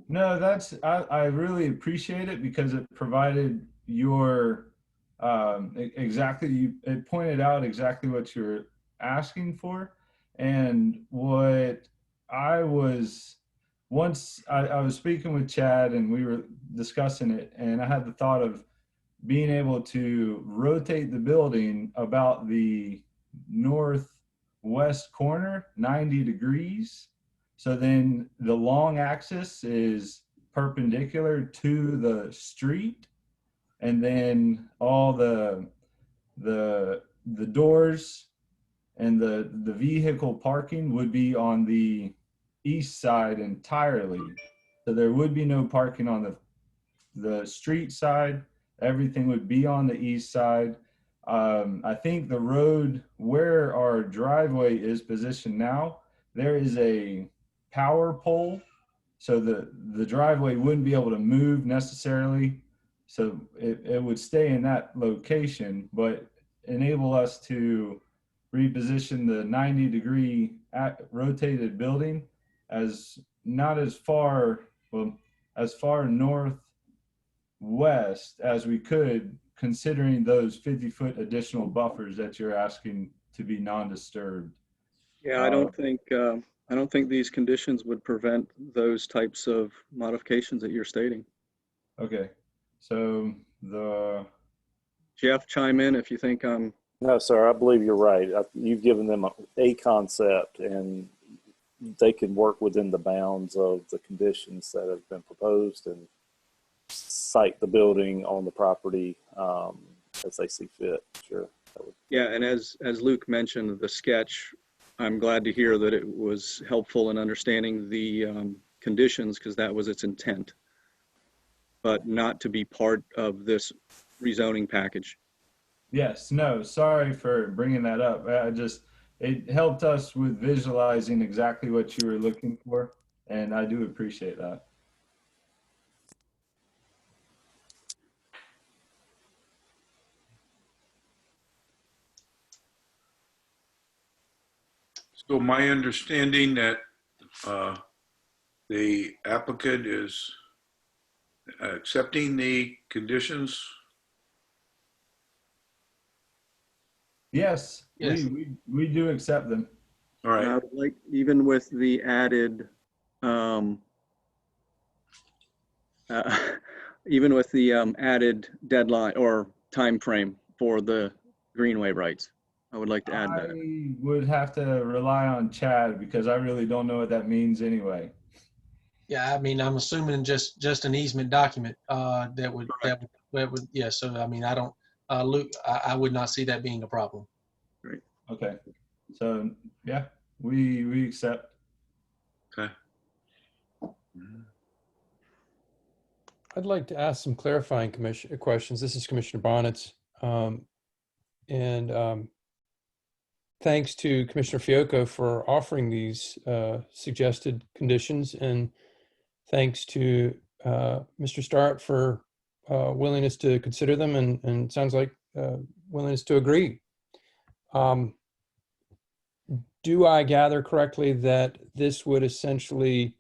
No, I really appreciate it because it provided your it pointed out exactly what you're asking for. And what I was speaking with Chad and we were discussing it, and I had the thought of being able to rotate the building about the northwest corner 90 degrees. So then the long axis is perpendicular to the street, and then all the doors and the vehicle parking would be on the east side entirely. So there would be no parking on the street side. Everything would be on the east side. I think the road where our driveway is positioned now, there is a power pole. So the driveway wouldn't be able to move necessarily. So it would stay in that location, but enable us to reposition the 90-degree rotated building as not as far, well, as far northwest as we could, considering those 50-foot additional buffers that you're asking to be non-disturbed. Yeah, I don't think these conditions would prevent those types of modifications that you're stating. Okay, so Jeff, chime in if you think I'm. No, sir, I believe you're right. You've given them a concept, and they can work within the bounds of the conditions that have been proposed and site the building on the property as they see fit. Sure. Yeah, and as Luke mentioned, the sketch I'm glad to hear that it was helpful in understanding the conditions, because that was its intent, but not to be part of this rezoning package. Yes, no, sorry for bringing that up. It helped us with visualizing exactly what you were looking for, and I do appreciate that. So my understanding that the applicant is accepting the conditions. Yes, Yes. we do accept them. All And I right. would like, even with the added, even with the added deadline or time frame for the greenway rights, I would like to add that. I would have to rely on Chad because I really don't know what that means anyway. Yeah, I mean, I'm assuming just an easement document that would yeah. So I mean, I don't Luke, I would not see that being a problem. Great. Okay, so yeah, we accept. Okay. I'd like to ask some clarifying questions. This is Commissioner Bonnet's. Thanks to Commissioner Fiocco for offering these suggested conditions, and thanks to Mr. Start for willingness to consider them, and sounds like willingness to agree. Do I gather correctly that this would essentially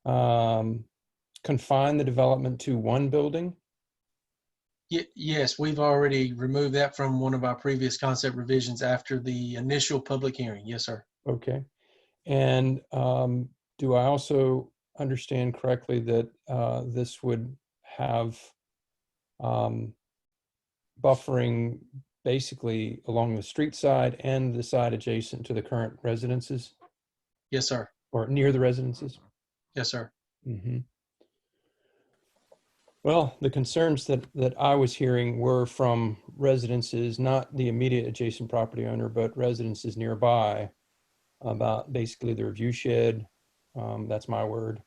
confine the development to one building? Yes, we've already removed that from one of our previous concept revisions after the initial public hearing. Yes, sir. Okay. And do I also understand correctly that this would have buffering basically along the street side and the side adjacent to the current residences, Yes, sir. or near the residences? Yes, sir. Mm-hmm. Well, the concerns that I was hearing were from residences, not the immediate adjacent property owner, but residences nearby, about basically their view shed. That's my word.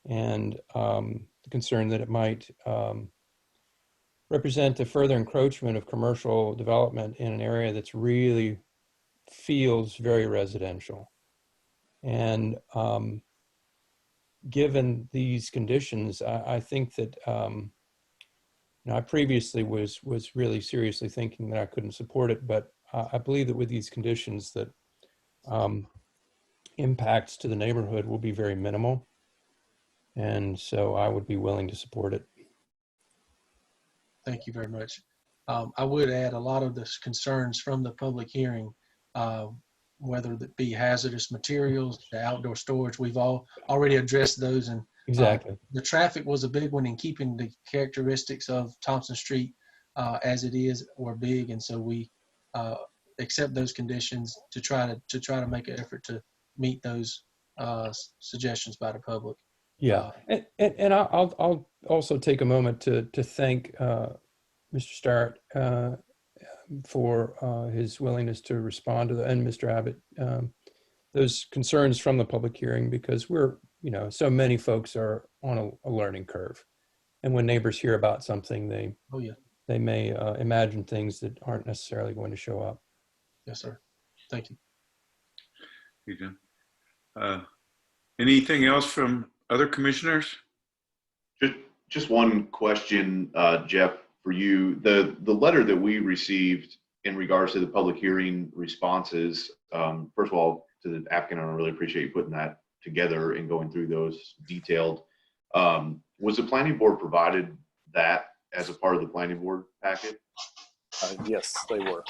And the concern that it might represent a further encroachment of commercial development in an area that's really feels very residential. And given these conditions, I think that I previously was really seriously thinking that I couldn't support it, but I believe that with these conditions that impacts to the neighborhood will be very minimal. And so I would be willing to support it. Thank you very much. I would add a lot of the concerns from the public hearing, whether it be hazardous materials, the outdoor storage, we've already addressed those. And exactly, the traffic was a big one in keeping the characteristics of Thompson Street as it is, or big. And so we accept those conditions to try to make an effort to meet those suggestions by the public. Yeah, and I'll also take a moment to thank Mr. Start for his willingness to respond to and Mr. Abbott, those concerns from the public hearing, because we're, so many folks are on a learning curve. And when neighbors hear about something, they may imagine things that aren't necessarily going to show up. Yes, sir. Thank you. You can. Anything else from other commissioners? Just one question, Jeff, for you. The letter that we received in regards to the public hearing responses, first of all, to the applicant, I really appreciate you putting that together and going through those detailed. Was the planning board provided that as a part of the planning board packet? Yes, they were.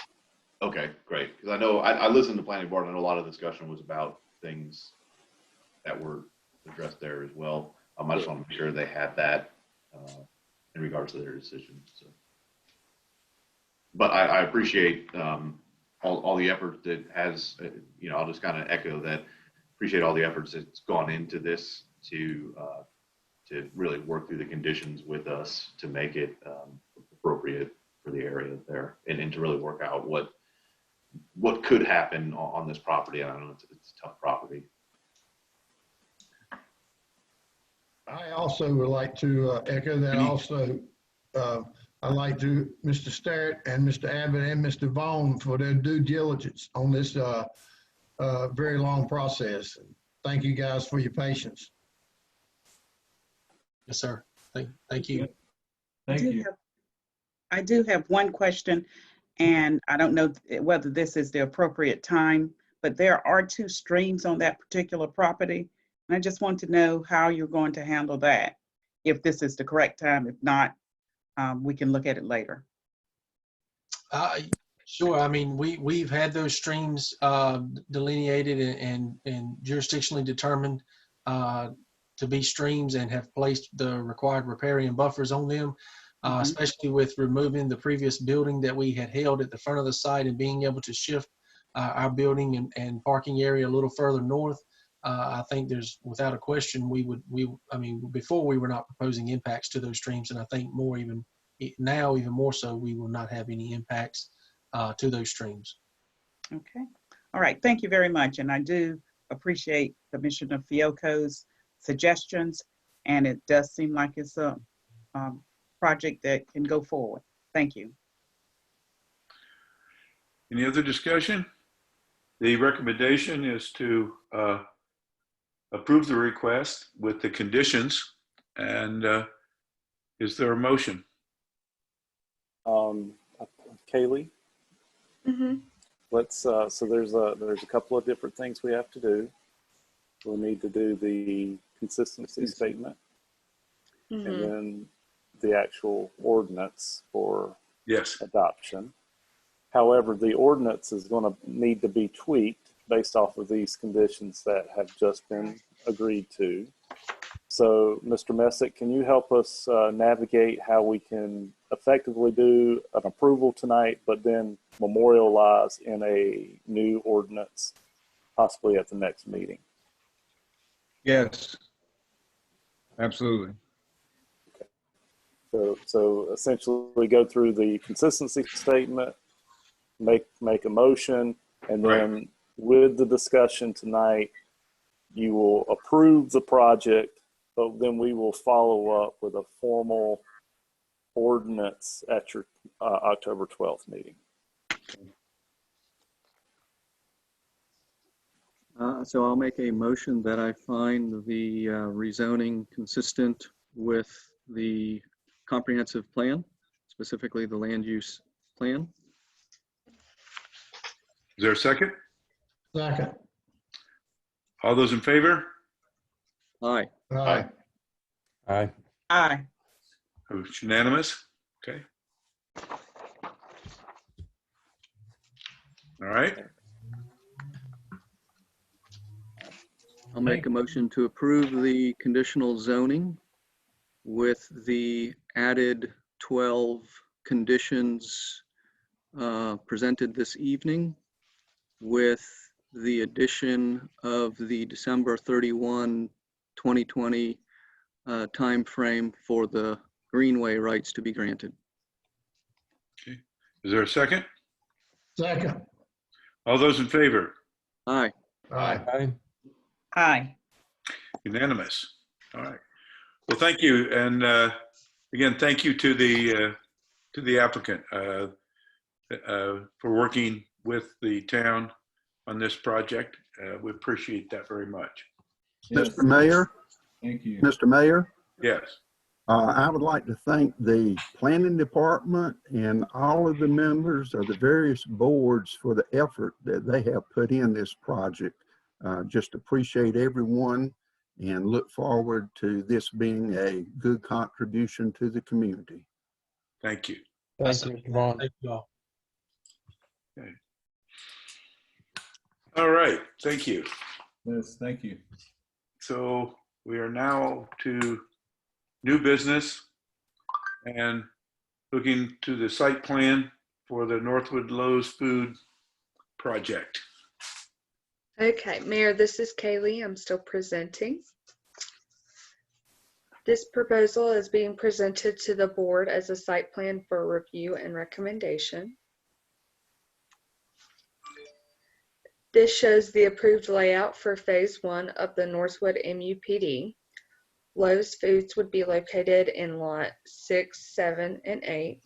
Okay, great. Because I know I listened to planning board. I know a lot of discussion was about things that were addressed there as well. I just want to make sure they had that in regards to their decision. So, but I appreciate all the effort that has, I'll just kind of echo that. Appreciate all the efforts that's gone into this to really work through the conditions with us to make it appropriate for the area there, and to really work out what what could happen on this property. I don't know, it's a tough property. I also would like to echo that also. I'd like to, Mr. Starrett and Mr. Abbott and Mr. Vaughn for their due diligence on this very long process. Thank you guys for your patience. Yes, sir. Thank you. Thank you. I do have one question, and I don't know whether this is the appropriate time, but there are 2 streams on that particular property. And I just want to know how you're going to handle that, if this is the correct time. If not, we can look at it later. Sure. I mean, we've had those streams delineated and jurisdictionally determined to be streams and have placed the required riparian buffers on them, especially with removing the previous building that we had held at the front of the site and being able to shift our building and parking area a little further north. I think there's, without a question, I mean, before we were not proposing impacts to those streams, and I think even more so, we will not have any impacts to those streams. Okay. All right. Thank you very much. And I do appreciate Commissioner Fioco's suggestions, and it does seem like it's a project that can go forward. Thank you. Any other discussion? The recommendation is to approve the request with the conditions. And is there a motion? Kaylee, Mm-hmm. let's, so there's a couple of different things we have to do. We'll need to do the consistency statement and then the actual ordinance for adoption. However, the ordinance is going to need to be tweaked based off of these conditions that have just been agreed to. So, Mr. Messick, can you help us navigate how we can effectively do an approval tonight, but then memorialize in a new ordinance, possibly at the next meeting? Yes, absolutely. Okay. So essentially, we go through the consistency statement, make a motion, and then with the discussion tonight, you will approve the project, but then we will follow up with a formal ordinance at your October 12th meeting. So I'll make a motion that I find the rezoning consistent with the comprehensive plan, specifically the land use plan. Is there a second? Second. All those in favor? Aye. Aye. Aye. Aye. It's unanimous. Okay. All right. I'll make a motion to approve the conditional zoning with the added 12 conditions presented this evening, with the addition of the December 31, 2020 timeframe for the greenway rights to be granted. Okay. Is there a second? Second. All those in favor? Aye. Aye. Aye. Aye. Unanimous. All right. Well, thank you. And again, thank you to the applicant for working with the town on this project. We appreciate that very much. Yes. Mr. Mayor, Thank you. Mr. Mayor, Yes. I would like to thank the planning department and all of the members of the various boards for the effort that they have put in this project. Just appreciate everyone and look forward to this being a good contribution to the community. Thank you. Thank you, Mr. Vaughn. Thank you all. Okay. All right. Thank you. Yes, thank you. So we are now to new business and looking to the site plan for the Northwood Lowe's Food Project. Okay, Mayor, this is Kaylee. I'm still presenting. This proposal is being presented to the board as a site plan for review and recommendation. This shows the approved layout for Phase 1 of the Northwood MUPD. Lowe's Foods would be located in Lot 6, 7, and 8.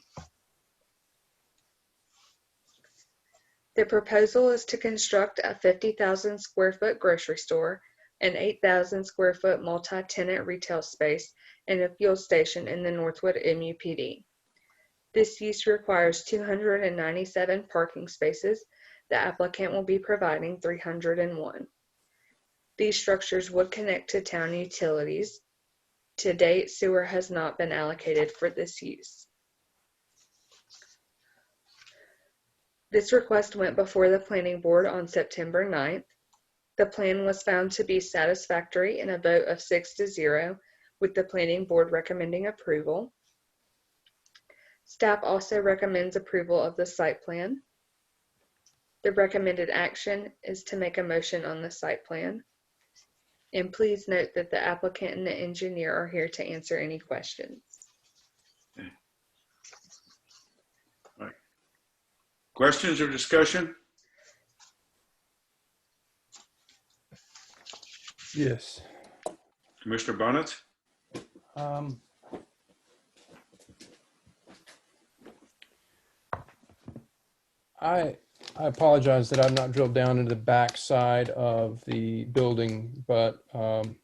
The proposal is to construct a 50,000 square foot grocery store, an 8,000 square foot multi-tenant retail space, and a fuel station in the Northwood MUPD. This use requires 297 parking spaces. The applicant will be providing 301. These structures would connect to town utilities. To date, sewer has not been allocated for this use. This request went before the Planning Board on September 9th. The plan was found to be satisfactory in a vote of 6-0, with the Planning Board recommending approval. Staff also recommends approval of the site plan. The recommended action is to make a motion on the site plan. And please note that the applicant and the engineer are here to answer any questions. Okay. All right. Questions or discussion? Yes. Commissioner Bonnet? I apologize that I've not drilled down into the back side of the building, but on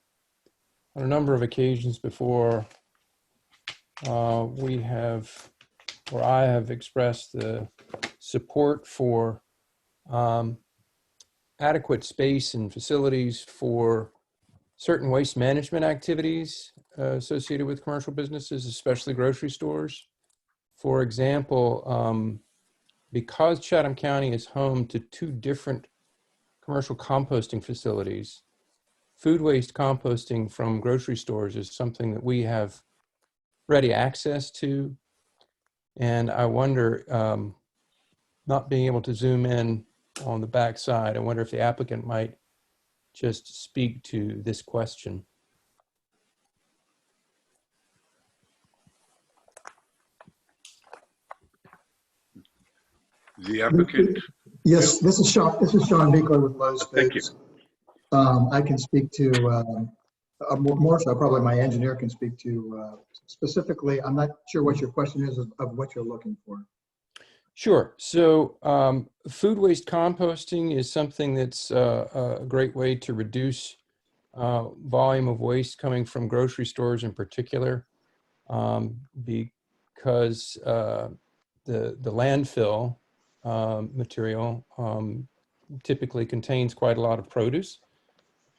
a number of occasions before, I have expressed the support for adequate space and facilities for certain waste management activities associated with commercial businesses, especially grocery stores. For example, because Chatham County is home to 2 different commercial composting facilities, food waste composting from grocery stores is something that we have ready access to. And I wonder, not being able to zoom in on the back side, I wonder if the applicant might just speak to this question. The applicant. Yes, this is Sean Beekler with Lowe's Thank you. Foods. I can speak to, more so probably my engineer can speak to specifically, I'm not sure what your question is of what you're looking for. Sure. So food waste composting is something that's a great way to reduce volume of waste coming from grocery stores in particular, because the landfill material typically contains quite a lot of produce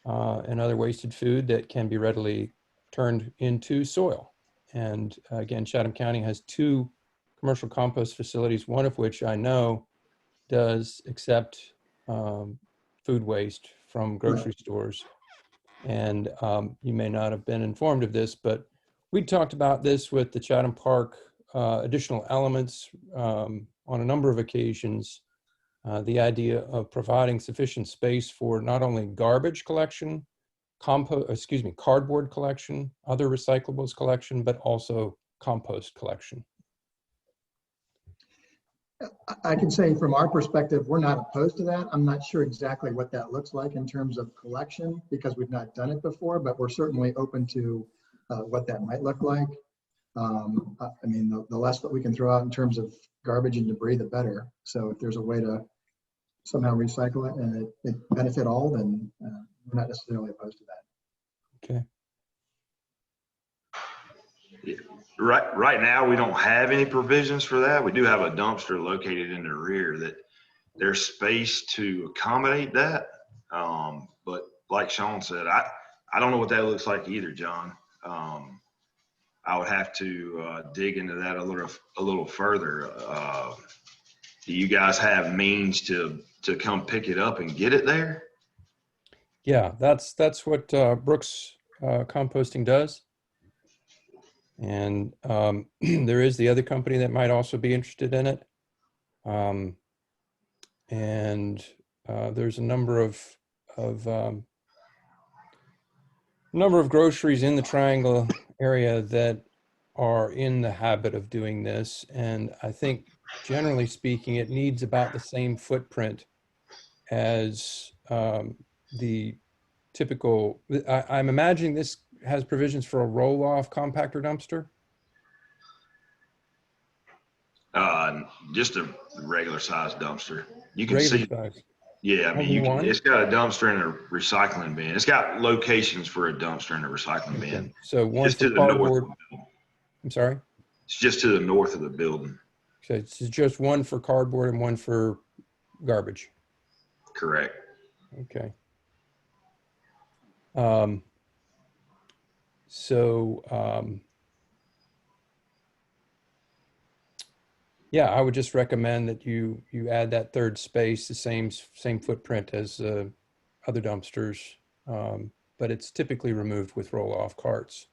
and other wasted food that can be readily turned into soil. And again, Chatham County has 2 commercial compost facilities, one of which I know does accept food waste from grocery stores. And you may not have been informed of this, but we talked about this with the Chatham Park additional elements on a number of occasions. The idea of providing sufficient space for not only garbage collection, cardboard collection, other recyclables collection, but also compost collection. I can say from our perspective, we're not opposed to that. I'm not sure exactly what that looks like in terms of collection because we've not done it before, but we're certainly open to what that might look like. I mean, the less that we can throw out in terms of garbage and debris, the better. So if there's a way to somehow recycle it and it benefit all, then we're not necessarily opposed to that. Okay. Right now, we don't have any provisions for that. We do have a dumpster located in the rear that there's space to accommodate that. But like Sean said, I don't know what that looks like either, John. I would have to dig into that a little further. Do you guys have means to come pick it up and get it there? Yeah, that's what Brooks Composting does. And there is the other company that might also be interested in it. And there's a number of groceries in the Triangle area that are in the habit of doing this. And I think generally speaking, it needs about the same footprint as the typical, I'm imagining this has provisions for a roll-off compactor dumpster? Just a regular sized dumpster. You can Regular see, size. yeah, I mean, Only you can, one? it's got a dumpster and a recycling bin. It's got locations for a dumpster and a recycling bin. Okay. So one Just for to the north. cardboard. I'm sorry? It's just to the north of the building. So it's just one for cardboard and one for garbage. Correct. Okay. Yeah, I would just recommend that you add that third space, the same footprint as other dumpsters, but it's typically removed with roll-off carts.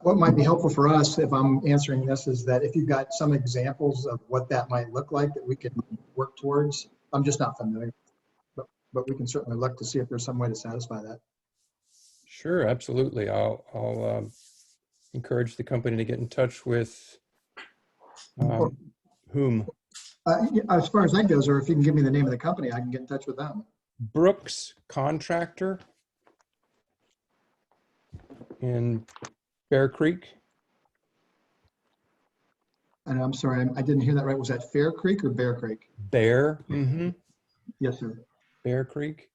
What might be helpful for us, if I'm answering this, is that if you've got some examples of what that might look like that we can work towards. I'm just not familiar, but we can certainly look to see if there's some way to satisfy that. Sure, absolutely. I'll encourage the company to get in touch with whom? As far as that goes, or if you can give me the name of the company, I can get in touch with them. Brooks Contractor in Bear Creek. And I'm sorry, I didn't hear that right. Was that Fair Creek or Bear Creek? Bear. Mm-hmm. Yes, sir. Bear Creek.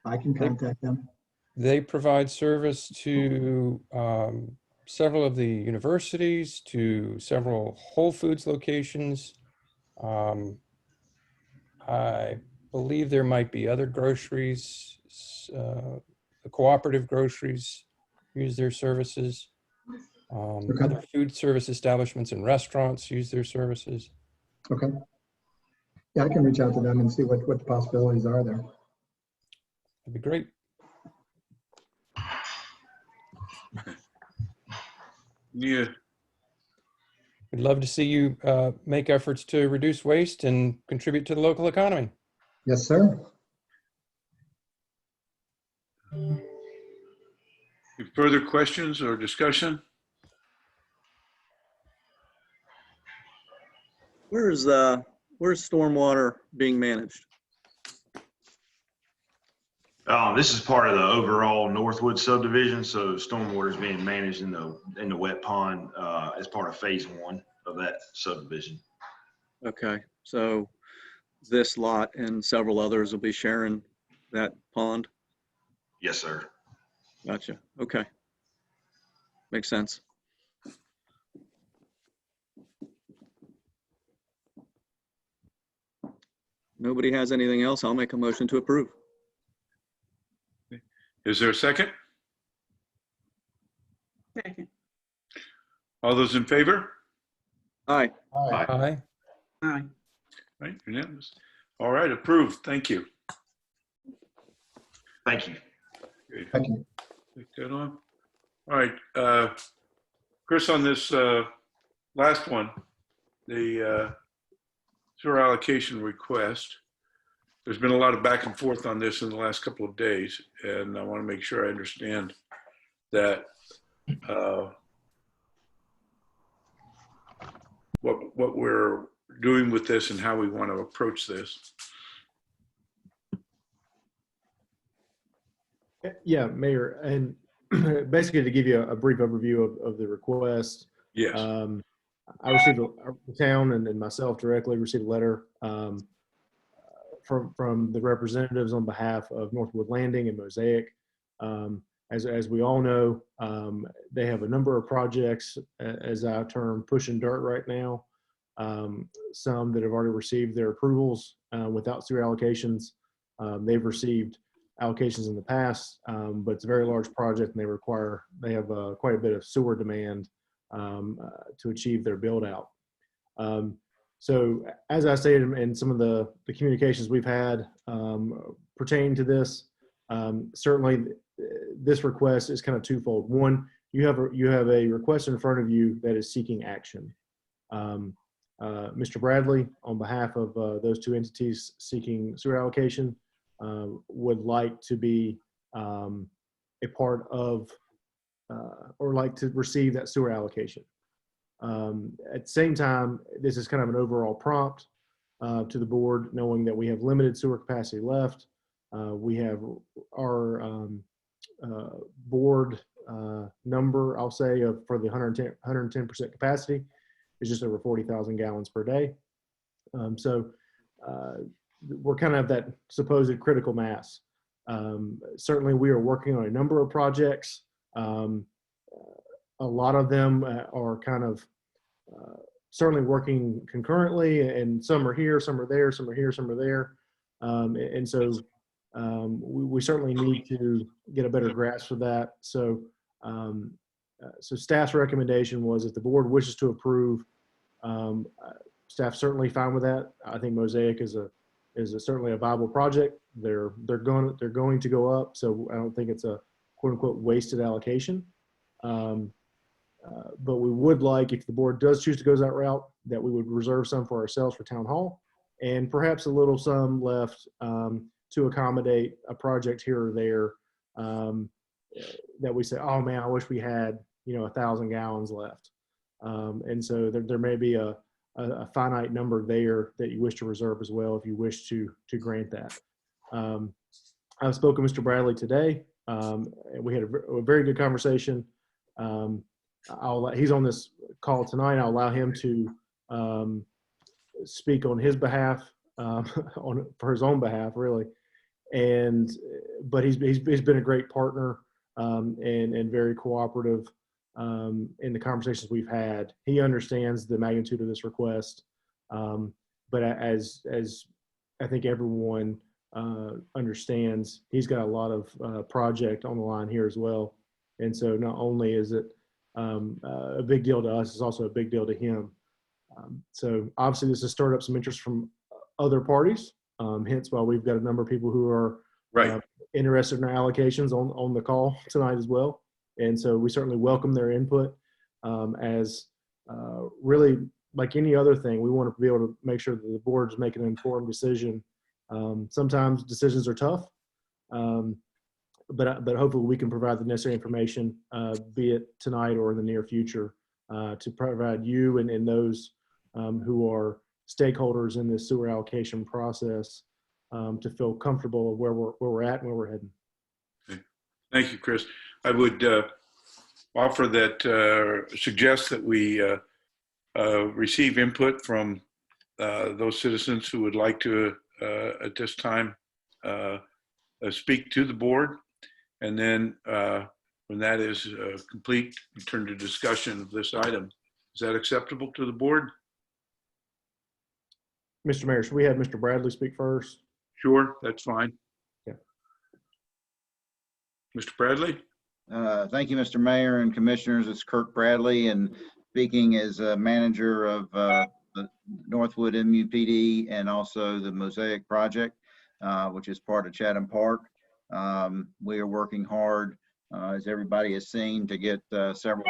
I can contact them. They provide service to several of the universities, to several Whole Foods locations. I believe there might be other groceries, the cooperative groceries use their services. Okay. Other food service establishments and restaurants use their services. Okay. Yeah, I can reach out to them and see what the possibilities are there. That'd be great. Yeah. We'd love to see you make efforts to reduce waste and contribute to the local economy. Yes, sir. Any further questions or discussion? Where's stormwater being managed? This is part of the overall Northwood subdivision, so stormwater is being managed in the wet pond as part of phase 1 of that subdivision. Okay, so this lot and several others will be sharing that pond? Yes, sir. Gotcha. Okay. Makes sense. Nobody has anything else. I'll make a motion to approve. Is there a second? Second. All those in favor? Aye. Aye. Aye. Aye. Right, unanimous. All right, approved. Thank you. Thank you. Okay. Thank you. Take that on. All right, Chris, on this last one, the sewer allocation request, there's been a lot of back and forth on this in the last couple of days, and I want to make sure I understand that what we're doing with this and how we want to approach this. Yeah, Mayor, and basically to give you a brief overview of the request. Yes. I received, the town and myself directly received a letter from the representatives on behalf of Northwood Landing and Mosaic. As we all know, they have a number of projects, as I term, pushing dirt right now. Some that have already received their approvals without sewer allocations. They've received allocations in the past, but it's a very large project and they have quite a bit of sewer demand to achieve their build out. So as I stated in some of the communications we've had pertaining to this, certainly this request is kind of twofold. One, you have a request in front of you that is seeking action. Mr. Bradley, on behalf of those two entities seeking sewer allocation, would like to be a part of or like to receive that sewer allocation. At the same time, this is kind of an overall prompt to the board, knowing that we have limited sewer capacity left. We have our board number, I'll say, for the 110% capacity is just over 40,000 gallons per day. So we're kind of that supposed critical mass. Certainly, we are working on a number of projects. A lot of them are kind of certainly working concurrently, and some are here, some are there, some are here, some are there. And so we certainly need to get a better grasp of that. So, so staff's recommendation was if the board wishes to approve, staff certainly fine with that. I think Mosaic is certainly a viable project. They're going to go up, so I don't think it's a quote unquote wasted allocation. But we would like, if the board does choose to go that route, that we would reserve some for ourselves for town hall, and perhaps a little sum left to accommodate a project here or there that we say, oh man, I wish we had 1,000 gallons left. And so there may be a finite number there that you wish to reserve as well if you wish to grant that. I've spoken to Mr. Bradley today. We had a very good conversation. He's on this call tonight. I'll allow him to speak on his behalf, for his own behalf, really. But he's been a great partner and very cooperative in the conversations we've had. He understands the magnitude of this request, but as I think everyone understands, he's got a lot of project on the line here as well. And so not only is it a big deal to us, it's also a big deal to him. So obviously this has stirred up some interest from other parties, hence why we've got a number of people who are interested in our allocations on the call tonight as well. And so we certainly welcome their input. As really like any other thing, we want to be able to make sure that the board's making an informed decision. Sometimes decisions are tough, but hopefully we can provide the necessary information, be it tonight or in the near future, to provide you and those who are stakeholders in this sewer allocation process to feel comfortable where we're at and where we're heading. Okay. Thank you, Chris. I would offer that, suggest that we receive input from those citizens who would like to, at this time, speak to the board. And then when that is complete, we turn to discussion of this item. Is that acceptable to the board? Mr. Mayor, should we have Mr. Bradley speak first? Sure, that's fine. Yeah. Mr. Bradley? Thank you, Mr. Mayor and Commissioners. It's Kirk Bradley, and speaking as a manager of the Northwood MUPD and also the Mosaic Project, which is part of Chatham Park. We are working hard, as everybody has seen, to get several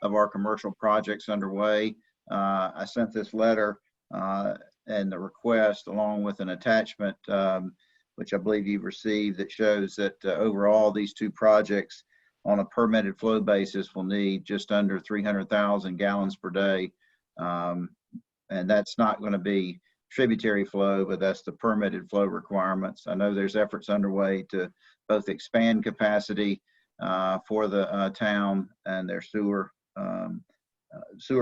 of our commercial projects underway. I sent this letter and the request along with an attachment, which I believe you've received, that shows that overall these two projects on a permitted flow basis will need just under 300,000 gallons per day. And that's not going to be tributary flow, but that's the permitted flow requirements. I know there's efforts underway to both expand capacity for the town and their sewer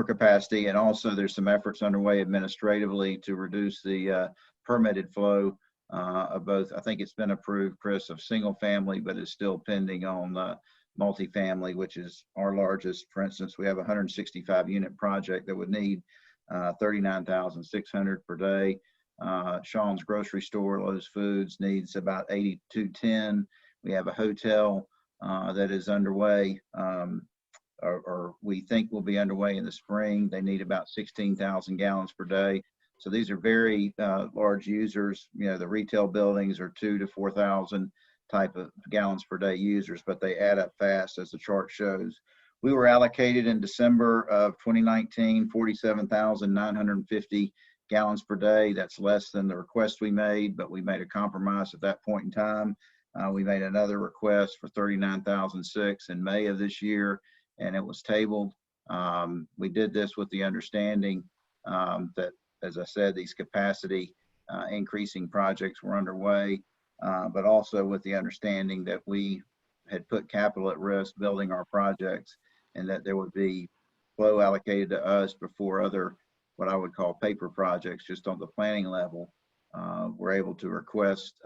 capacity, and also there's some efforts underway administratively to reduce the permitted flow of both. I think it's been approved, Chris, of single family, but it's still pending on multifamily, which is our largest. For instance, we have a 165 unit project that would need 39,600 per day. Sean's grocery store, Lowe's Foods, needs about 8,210. We have a hotel that is underway, or we think will be underway in the spring. They need about 16,000 gallons per day. So these are very large users. The retail buildings are 2,000 to 4,000 type of gallons per day users, but they add up fast, as the chart shows. We were allocated in December of 2019, 47,950 gallons per day. That's less than the request we made, but we made a compromise at that point in time. We made another request for 39,006 in May of this year, and it was tabled. We did this with the understanding that, as I said, these capacity increasing projects were underway, but also with the understanding that we had put capital at risk building our projects, and that there would be flow allocated to us before other, what I would call paper projects, just on the planning level, we're able to request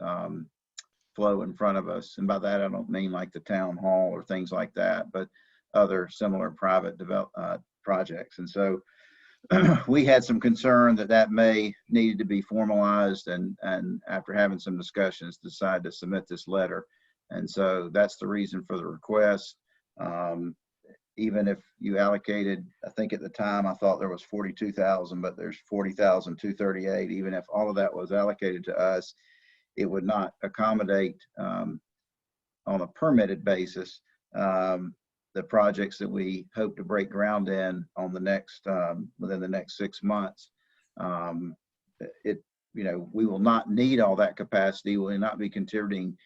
flow in front of us. And by that, I don't mean like the town hall or things like that, but other similar private projects. And so we had some concern that that may needed to be formalized, and after having some discussions, decided to submit this letter. And so that's the reason for the request. Even if you allocated, I think at the time I thought there was 42,000, but there's 40,238. Even if all of that was allocated to us, it would not accommodate on a permitted basis the projects that we hope to break ground in on the next within the next 6 months. We will not need all that capacity. We will not be contributing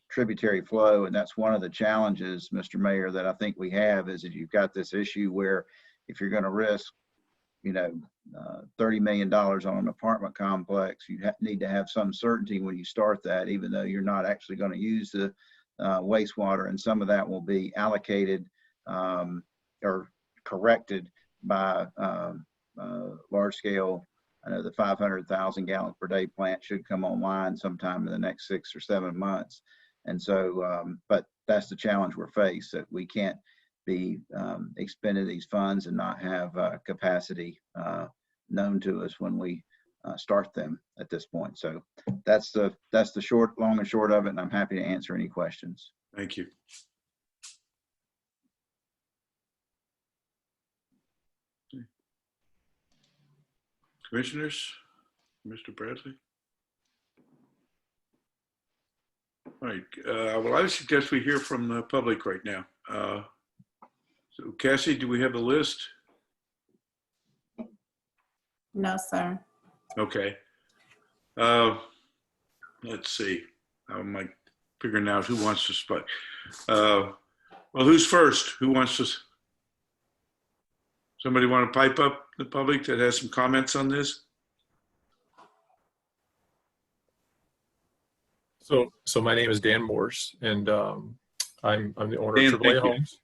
tributary flow, and that's one of the challenges, Mr. Mayor, that I think we have, is that you've got this issue where if you're going to risk $30 million on an apartment complex, you need to have some certainty when you start that, even though you're not actually going to use the wastewater, and some of that will be allocated or corrected by large scale. I know the 500,000 gallons per day plant should come online sometime in the next 6 or 7 months. And so, but that's the challenge we're faced, that we can't be expending these funds and not have capacity known to us when we start them at this point. So that's the long and short of it, and I'm happy to answer any questions. Thank you. Commissioners, Mr. Bradley. All right. Well, I would suggest we hear from the public right now. So Cassie, do we have a list? No, sir. Okay. Let's see. I'm like figuring out who wants to speak. Well, who's first? Who wants to? Somebody want to pipe up the public that has some comments on this? So my name is Dan Morse, and I'm the owner Dan, of AAA Homes,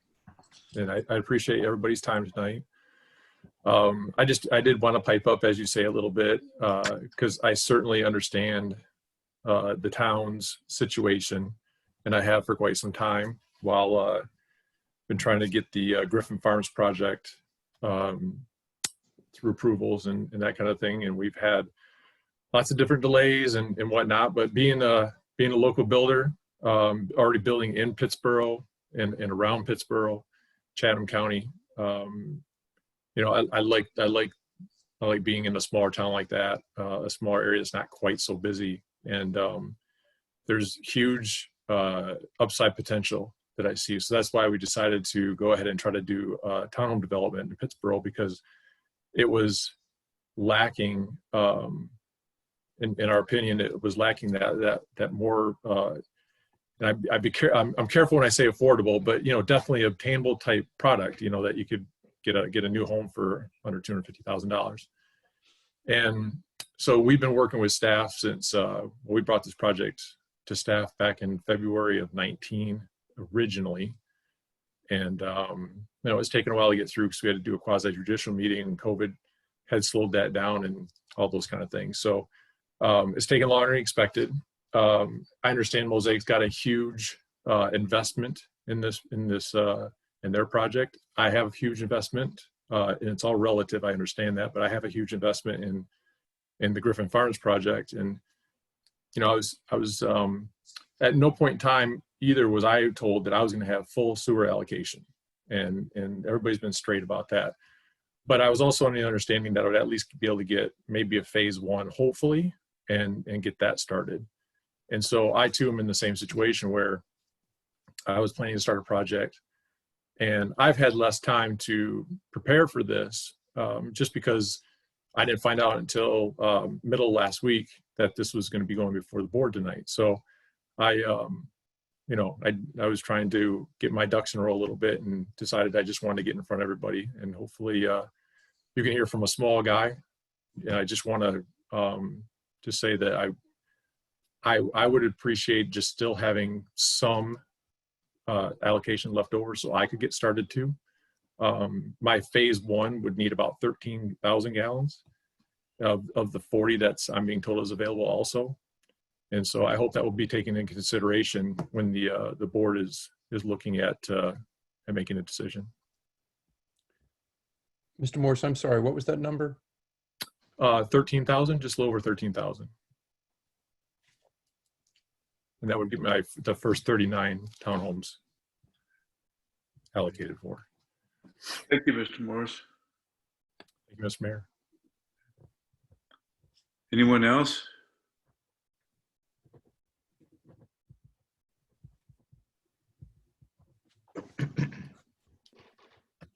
and I appreciate everybody's time tonight. I did want to pipe up, as you say, a little bit, because I certainly understand the town's situation, and I have for quite some time, while been trying to get the Griffin Farms project through approvals and that kind of thing. And we've had lots of different delays and whatnot, but being a local builder, already building in Pittsboro and around Pittsboro, Chatham County, I like being in a smaller town like that, a smaller area that's not quite so busy. And there's huge upside potential that I see. So that's why we decided to go ahead and try to do townhome development in Pittsboro, because it was lacking, in our opinion, it was lacking that more. And I'm careful when I say affordable, but definitely obtainable type product. That you could get a new home for under $250,000. And so we've been working with staff since we brought this project to staff back in February of 19 originally. And, it's taken a while to get through because we had to do a quasi-judicial meeting, and COVID had slowed that down and all those kind of things. So it's taken longer than expected. I understand Mosaic's got a huge investment in their project. I have a huge investment, and it's all relative. I understand that, but I have a huge investment in the Griffin Farms project. And I was at no point in time either was I told that I was going to have full sewer allocation, and everybody's been straight about that. But I was also on the understanding that I would at least be able to get maybe a phase one, hopefully, and get that started. And so I too am in the same situation where I was planning to start a project, and I've had less time to prepare for this, just because I didn't find out until middle of last week that this was going to be going before the board tonight. So I was trying to get my ducks in a row a little bit and decided I just wanted to get in front of everybody, and hopefully you can hear from a small guy. And I just want to say that I would appreciate just still having some allocation left over so I could get started too. My phase 1 would need about 13,000 gallons of the 40 that's I'm being told is available also. And so I hope that will be taken into consideration when the board is looking at making a decision. Mr. Morse, I'm sorry, what was that number? 13,000, just a little over 13,000. And that would get the first 39 townhomes allocated for. Thank you, Mr. Morris. Thank you, Mr. Mayor. Anyone else?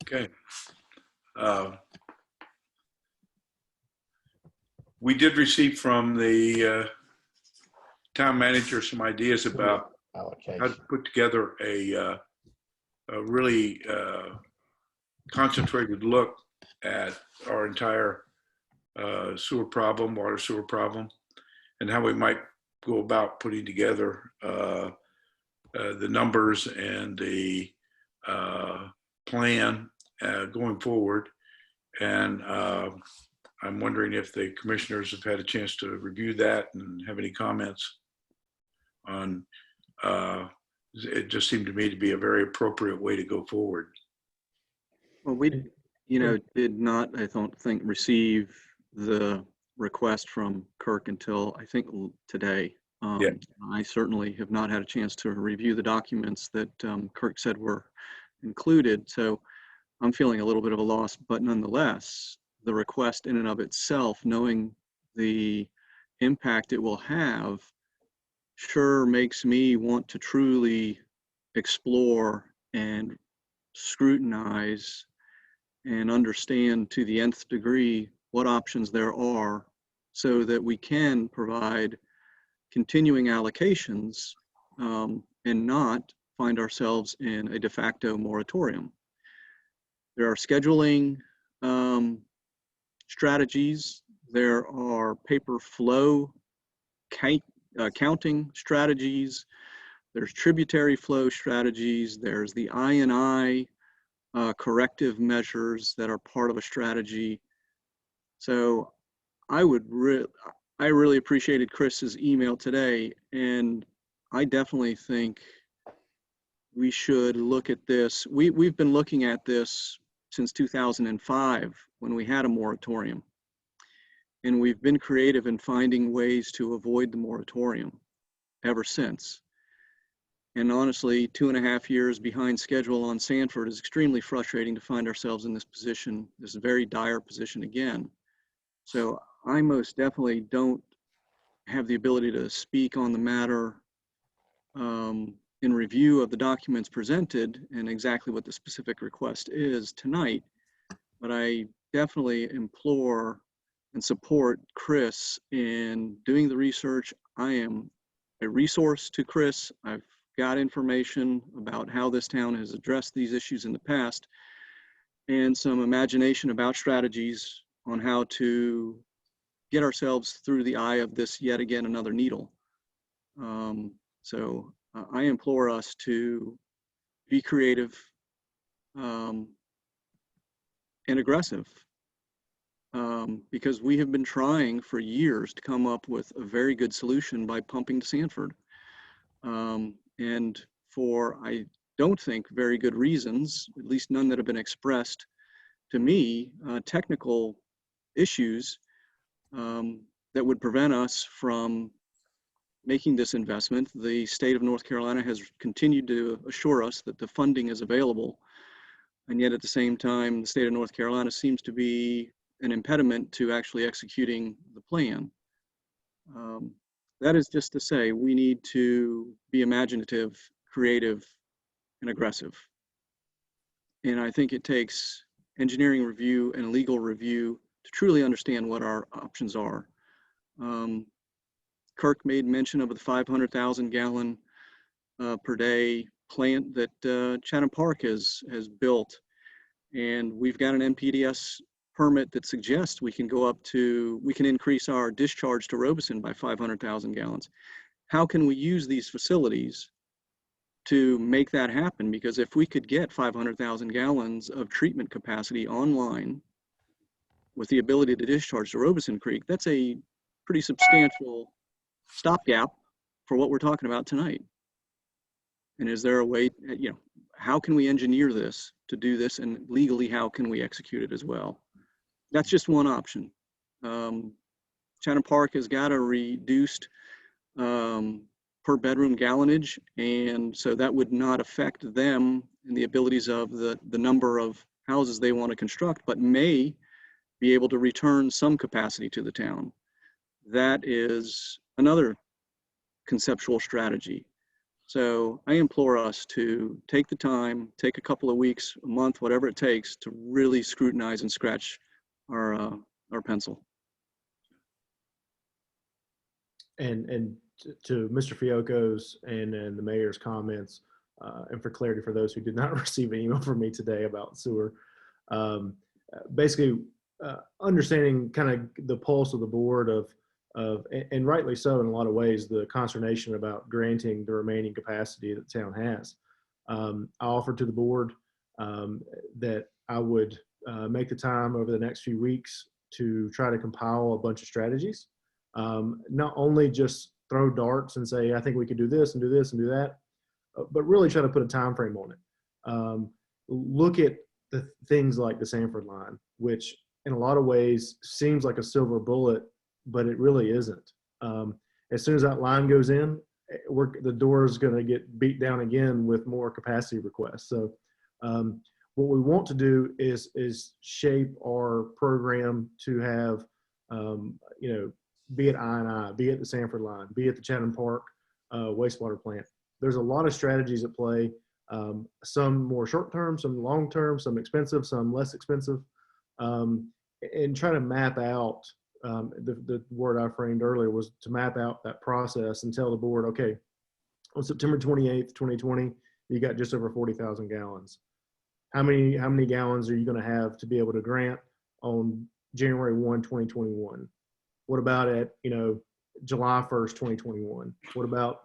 Okay. We did receive from the town manager some ideas about how to put together a really concentrated look at our entire water sewer problem, and how we might go about putting together the numbers and the plan going forward. And I'm wondering if the commissioners have had a chance to review that and have any comments on, it just seemed to me to be a very appropriate way to go forward. Well, we, did not, I don't think, receive the request from Kirk until I think today. Yeah. I certainly have not had a chance to review the documents that Kirk said were included. So I'm feeling a little bit of a loss, but nonetheless, the request in and of itself, knowing the impact it will have, sure makes me want to truly explore and scrutinize and understand to the nth degree what options there are so that we can provide continuing allocations and not find ourselves in a de facto moratorium. There are scheduling strategies. There are paper flow counting strategies. There's tributary flow strategies. There's the I&I corrective measures that are part of a strategy. So I really appreciated Chris's email today, and I definitely think we should look at this. We've been looking at this since 2005 when we had a moratorium, and we've been creative in finding ways to avoid the moratorium ever since. And honestly, 2.5 years behind schedule on Sanford is extremely frustrating to find ourselves in this position, this very dire position again. So I most definitely don't have the ability to speak on the matter in review of the documents presented and exactly what the specific request is tonight, but I definitely implore and support Chris in doing the research. I am a resource to Chris. I've got information about how this town has addressed these issues in the past and some imagination about strategies on how to get ourselves through the eye of this yet again another needle. So I implore us to be creative and aggressive because we have been trying for years to come up with a very good solution by pumping to Sanford. And for, I don't think, very good reasons, at least none that have been expressed to me, technical issues that would prevent us from making this investment. The state of North Carolina has continued to assure us that the funding is available. And yet at the same time, the state of North Carolina seems to be an impediment to actually executing the plan. That is just to say, we need to be imaginative, creative, and aggressive. And I think it takes engineering review and legal review to truly understand what our options are. Kirk made mention of the 500,000 gallon per day plant that Chatham Park has built. And we've got an NPDES permit that suggests we can increase our discharge to Robeson by 500,000 gallons. How can we use these facilities to make that happen? Because if we could get 500,000 gallons of treatment capacity online with the ability to discharge to Robeson Creek, that's a pretty substantial stopgap for what we're talking about tonight. And is there a way, how can we engineer this to do this, and legally, how can we execute it as well? That's just one option. Chatham Park has got a reduced per bedroom gallonage, and so that would not affect them and the abilities of the number of houses they want to construct, but may be able to return some capacity to the town. That is another conceptual strategy. So I implore us to take the time, take a couple of weeks, a month, whatever it takes, to really scrutinize and scratch our pencil. And to Mr. Fioco's and the mayor's comments, and for clarity for those who did not receive an email from me today about sewer, basically understanding kind of the pulse of the board of, and rightly so in a lot of ways, the consternation about granting the remaining capacity that the town has. I offered to the board that I would make the time over the next few weeks to try to compile a bunch of strategies. Not only just throw darts and say, I think we could do this and do this and do that, but really try to put a time frame on it. Look at the things like the Sanford line, which in a lot of ways seems like a silver bullet, but it really isn't. As soon as that line goes in, the door is going to get beat down again with more capacity requests. So what we want to do is shape our program to have, be it I&I, be it the Sanford line, be it the Chatham Park wastewater plant. There's a lot of strategies at play, some more short-term, some long-term, some expensive, some less expensive, and try to map out, the word I framed earlier was to map out that process and tell the board, okay, on September 28th, 2020, you got just over 40,000 gallons. How many gallons are you going to have to be able to grant on January 1, 2021? What about at, July 1st, 2021? What about,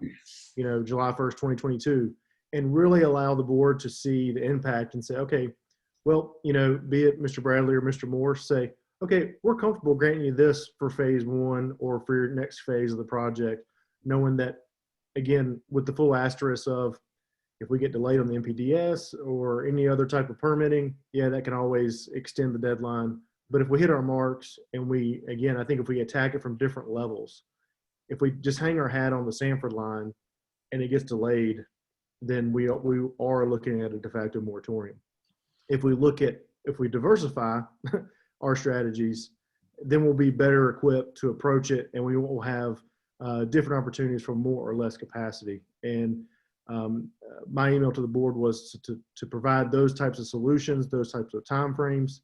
July 1st, 2022? And really allow the board to see the impact and say, okay, well, be it Mr. Bradley or Mr. Morse, say, okay, we're comfortable granting you this for phase one or for your next phase of the project, knowing that, again, with the full asterisk of if we get delayed on the NPDES or any other type of permitting, yeah, that can always extend the deadline. But if we hit our marks and I think if we attack it from different levels, if we just hang our hat on the Sanford line and it gets delayed, then we are looking at a de facto moratorium. If we diversify our strategies, then we'll be better equipped to approach it, and we will have different opportunities for more or less capacity. And my email to the board was to provide those types of solutions, those types of timeframes,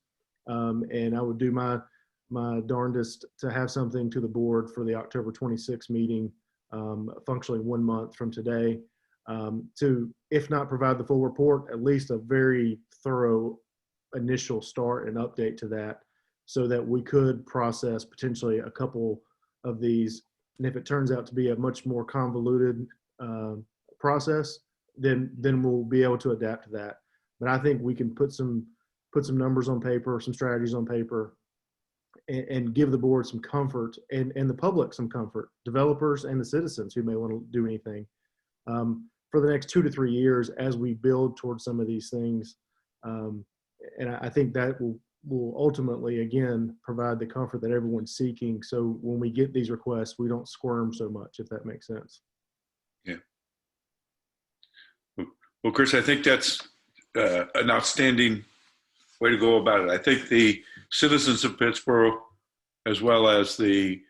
and I would do my darndest to have something to the board for the October 26th meeting, functionally 1 month from today, to, if not provide the full report, at least a very thorough initial start and update to that, so that we could process potentially a couple of these. And if it turns out to be a much more convoluted process, then we'll be able to adapt to that. But I think we can put some numbers on paper, some strategies on paper, and give the board some comfort and the public some comfort, developers and the citizens who may want to do anything, for the next 2 to 3 years as we build towards some of these things. And I think that will ultimately, again, provide the comfort that everyone's seeking. So when we get these requests, we don't squirm so much, if that makes sense. Yeah. Well, Chris, I think that's an outstanding way to go about it. I think the citizens of Pittsboro, as well as the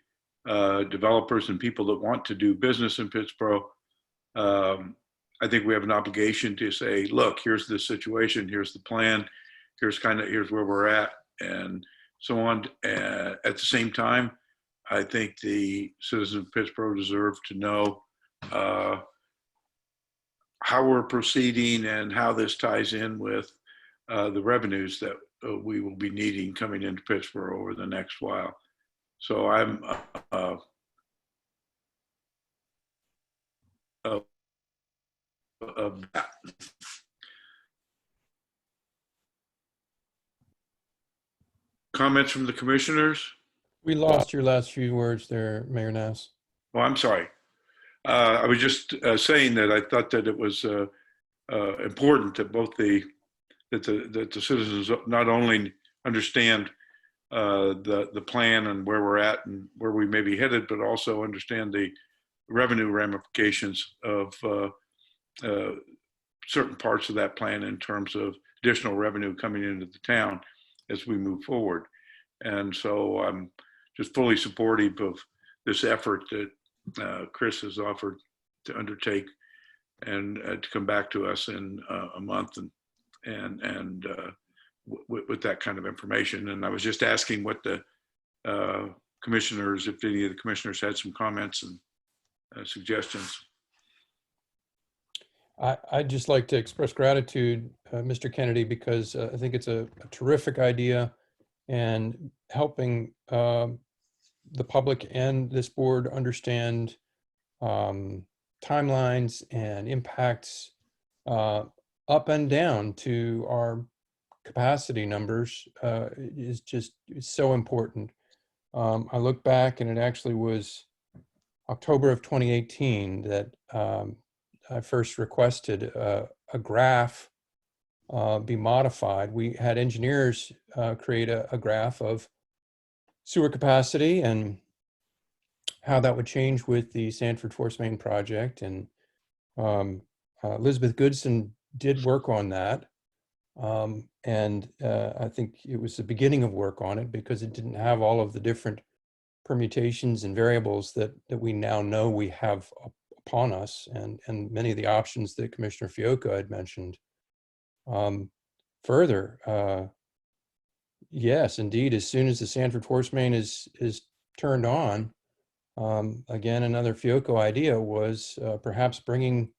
developers and people that want to do business in Pittsboro, I think we have an obligation to say, look, here's the situation, here's the plan, here's where we're at, and so on. At the same time, I think the citizens of Pittsboro deserve to know how we're proceeding and how this ties in with the revenues that we will be needing coming into Pittsboro over the next while. So I'm of that. Comments from the commissioners? We lost your last few words there, Mayor Nass. Oh, I'm sorry. I was just saying that I thought that it was important that both the citizens not only understand the plan and where we're at and where we may be headed, but also understand the revenue ramifications of certain parts of that plan in terms of additional revenue coming into the town as we move forward. And so I'm just fully supportive of this effort that Chris has offered to undertake and to come back to us in a month and with that kind of information. And I was just asking what the commissioners, if any of the commissioners had some comments and suggestions. I'd just like to express gratitude, Mr. Kennedy, because I think it's a terrific idea, and helping the public and this board understand timelines and impacts up and down to our capacity numbers is so important. I look back, and it actually was October of 2018 that I first requested a graph be modified. We had engineers create a graph of sewer capacity and how that would change with the Sanford Force Main project. And Elizabeth Goodson did work on that. And I think it was the beginning of work on it, because it didn't have all of the different permutations and variables that we now know we have upon us, and many of the options that Commissioner Fiocco had mentioned. Further, yes, indeed, as soon as the Sanford Force Main is turned on, again, another Fiocco idea was perhaps bringing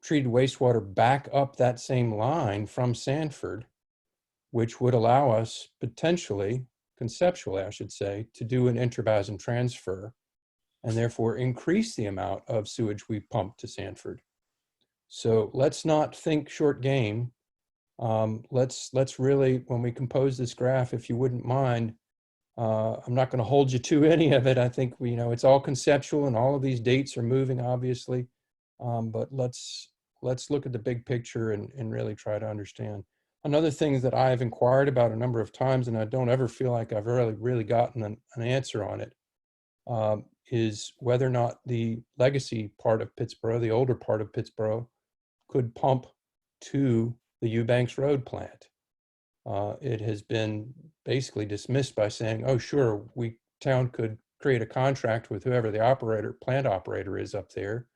treated wastewater back up that same line from Sanford, which would allow us potentially, conceptually, I should say, to do an intrabasin transfer and therefore increase the amount of sewage we pump to Sanford. So let's not think short game. Let's really, when we compose this graph, if you wouldn't mind, I'm not going to hold you to any of it. I think it's all conceptual, and all of these dates are moving, obviously. But let's look at the big picture and really try to understand. Another thing that I've inquired about a number of times, and I don't ever feel like I've really gotten an answer on it, is whether or not the legacy part of Pittsboro, the older part of Pittsboro, could pump to the Eubanks Road plant. It has been basically dismissed by saying, oh, sure, town could create a contract with whoever the plant operator is up there.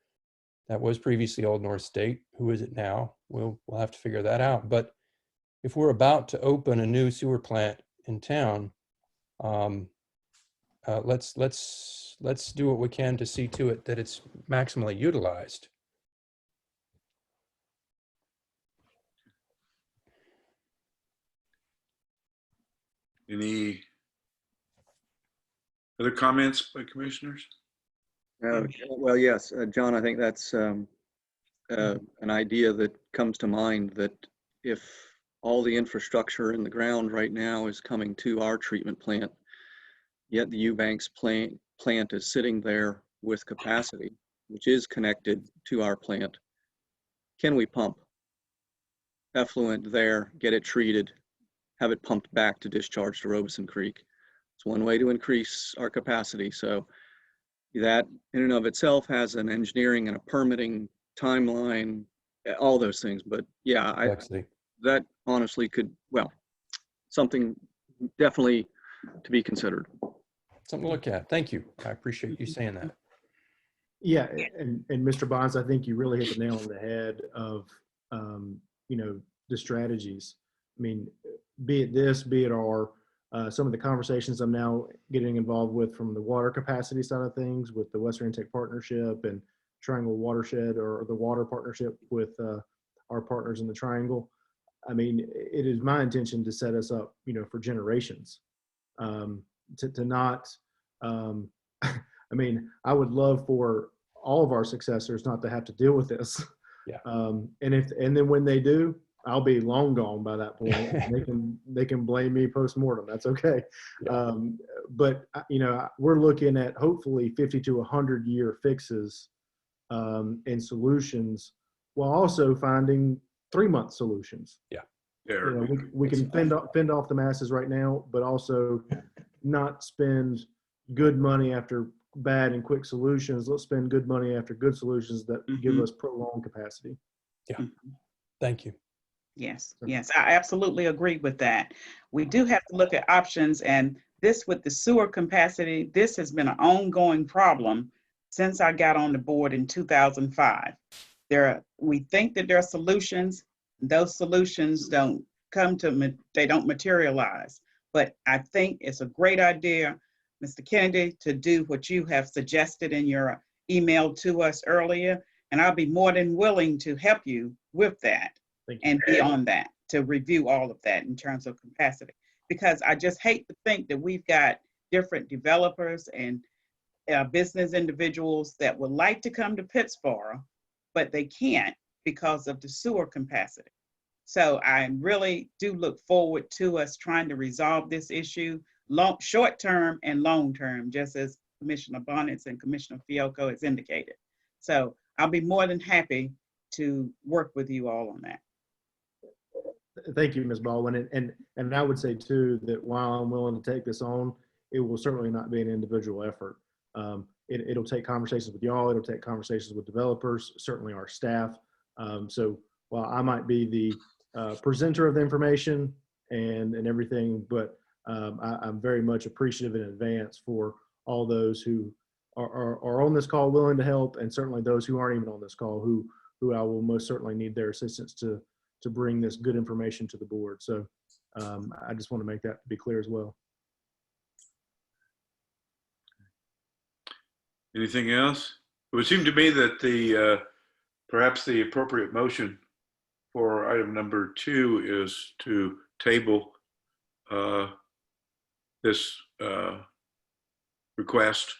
That was previously Old North State. Who is it now? We'll have to figure that out. But if we're about to open a new sewer plant in town, let's do what we can to see to it that it's maximally utilized. Any other comments by commissioners? Well, yes, John, I think that's an idea that comes to mind, that if all the infrastructure in the ground right now is coming to our treatment plant, yet the Eubanks plant is sitting there with capacity, which is connected to our plant, can we pump effluent there, get it treated, have it pumped back to discharge to Robeson Creek? It's one way to increase our capacity. So that in and of itself has an engineering and a permitting timeline, all those things. But yeah, that honestly could, something definitely to be considered. Something to look at. Thank you. I appreciate you saying that. Yeah, and Mr. Bonds, I think you really hit the nail on the head of, the strategies. I mean, be it this, be it our some of the conversations I'm now getting involved with from the water capacity side of things with the Western Intake Partnership and Triangle Watershed, or the water partnership with our partners in the Triangle. I mean, it is my intention to set us up, for generations. To not, I mean, I would love for all of our successors not to have to deal with this. Yeah. And then when they do, I'll be long gone by that point. They can blame me post-mortem. That's okay. Yeah. But we're looking at hopefully 50 to 100 year fixes and solutions, while also finding 3-month solutions. Yeah. We can fend off the masses right now, but also not spend good money after bad and quick solutions. Let's spend good money after good solutions that give us prolonged capacity. Yeah. Thank you. Yes, yes, I absolutely agree with that. We do have to look at options, and this with the sewer capacity, this has been an ongoing problem since I got on the board in 2005. We think that there are solutions. Those solutions don't they don't materialize. But I think it's a great idea, Mr. Kennedy, to do what you have suggested in your email to us earlier, and I'll be more than willing to help you with that. And beyond that, to review all of that in terms of capacity. Because I just hate to think that we've got different developers and business individuals that would like to come to Pittsboro, but they can't because of the sewer capacity. So I really do look forward to us trying to resolve this issue, short term and long term, just as Commissioner Bonnets and Commissioner Fiocco has indicated. So I'll be more than happy to work with you all on that. Thank you, Ms. Baldwin. And I would say too, that while I'm willing to take this on, it will certainly not be an individual effort. It'll take conversations with y'all. It'll take conversations with developers, certainly our staff. So while I might be the presenter of the information and everything, but I'm very much appreciative in advance for all those who are on this call willing to help, and certainly those who aren't even on this call who I will most certainly need their assistance to bring this good information to the board. So I just want to make that be clear as well. Anything else? It would seem to me that perhaps the appropriate motion for item number 2 is to table this request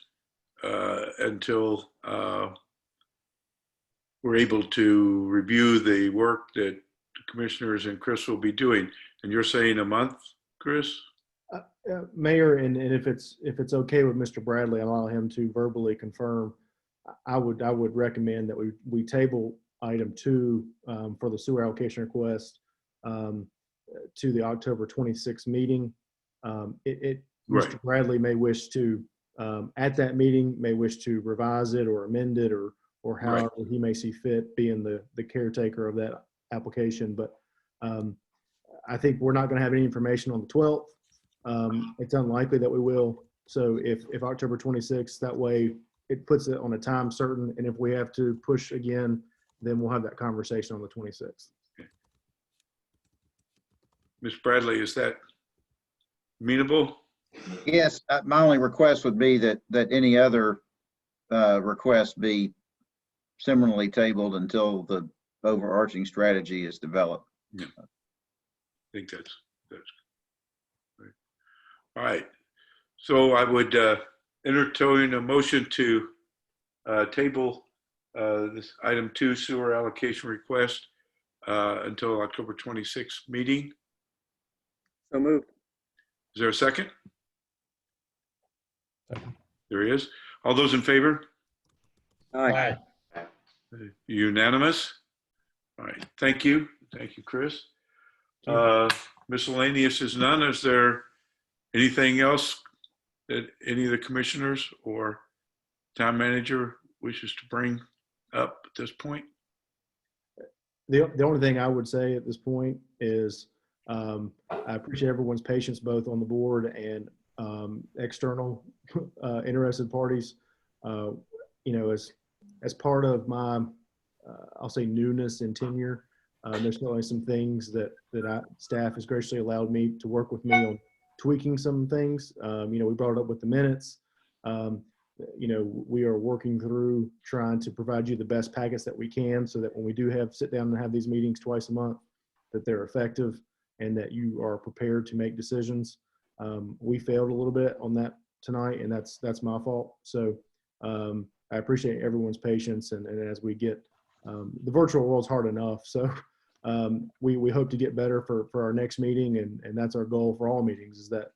until we're able to review the work that the commissioners and Chris will be doing. And you're saying a month, Chris? Mayor, and if it's okay with Mr. Bradley, allow him to verbally confirm. I would recommend that we table item 2 for the sewer allocation request to the October 26th meeting. Right. Mr. Bradley may wish to at that meeting to revise it or amend it or however he may see fit, being the caretaker of that application. But I think we're not going to have any information on the 12th. It's unlikely that we will. So if October 26th, that way it puts it on a time certain. And if we have to push again, then we'll have that conversation on the 26th. Okay. Ms. Bradley, is that amenable? Yes, my only request would be that any other request be similarly tabled until the overarching strategy is developed. Yeah, I think that's right. All right. So I would entertain a motion to table this item 2 sewer allocation request until October 26th meeting. So moved. Is there a second? There is. All those in favor? Aye. Unanimous? All right. Thank you. Thank you, Chris. Miscellaneous is none. Is there anything else that any of the commissioners or town manager wishes to bring up at this point? The only thing I would say at this point is I appreciate everyone's patience, both on the board and external interested parties. As part of my, I'll say, newness and tenure, there's certainly some things that staff has graciously allowed me to work with me on tweaking some things. We brought it up with the minutes. We are working through trying to provide you the best packets that we can so that when we do sit down and have these meetings twice a month, that they're effective and that you are prepared to make decisions. We failed a little bit on that tonight, and that's my fault. So I appreciate everyone's patience, and as we get the virtual world's hard enough. So we hope to get better for our next meeting, and that's our goal for all meetings, is that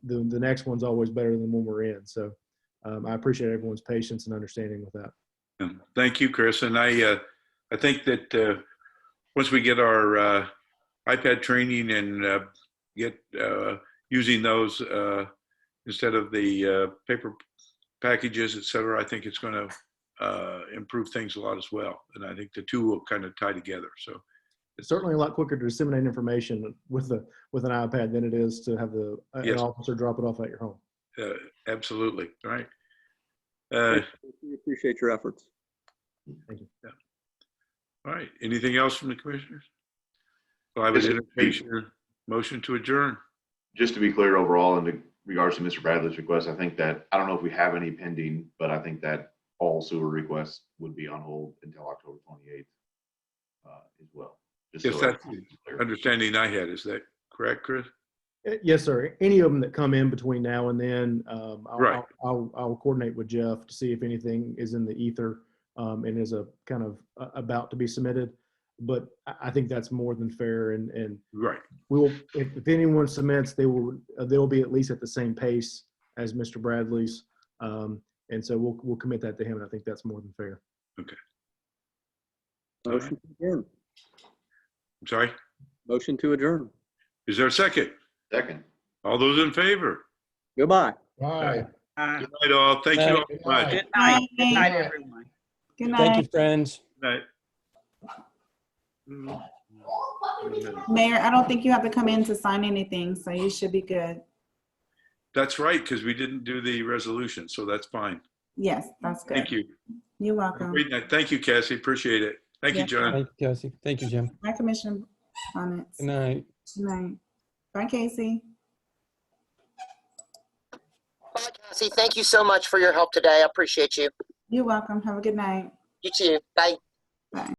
the next one's always better than the one we're in. So I appreciate everyone's patience and understanding with that. Thank you, Chris. And I think that once we get our iPad training and get using those instead of the paper packages, et cetera, I think it's going to improve things a lot as well. And I think the two will kind of tie together. So it's certainly a lot quicker to disseminate information with an iPad than it is to have an officer drop it off at your home. Absolutely. Right. We appreciate your efforts. Thank you. Yeah. All right. Anything else from the commissioners? Well, I would entertain your motion to adjourn. Just to be clear overall in regards to Mr. Bradley's request, I think that, I don't know if we have any pending, but I think that all sewer requests would be on hold until October 28th as well. Just Yes, so that's the understanding I had. Is that correct, Chris? Yes, sir. Any of them that come in between now and then, I'll coordinate with Jeff to see if anything is in the ether and is a kind of about to be submitted. But I think that's more than fair. And right, we will. If anyone submits, they'll be at least at the same pace as Mr. Bradley's, and so we'll commit that to him. And I think that's more than fair. Okay. Motion to adjourn. I'm sorry. Motion to adjourn. Is there a second? Second. All those in favor? Goodbye. Bye. Good night, all. Thank you all so much. Good night. Good night, everyone. Good night. Thank you, friends. Good night. Mayor, I don't think you have to come in to sign anything, so you should be good. That's right, because we didn't do the resolution, so that's fine. Yes, that's good. Thank you. You're welcome. Great night. Thank you, Cassie. Appreciate it. Thank you, John. Thank you, Cassie. Thank you, Jim. Bye, Commissioner Comments. Good night. Good night. Bye, Casey. Bye, Cassie. Thank you so much for your help today. I appreciate you. You're welcome. Have a good night. You too. Bye.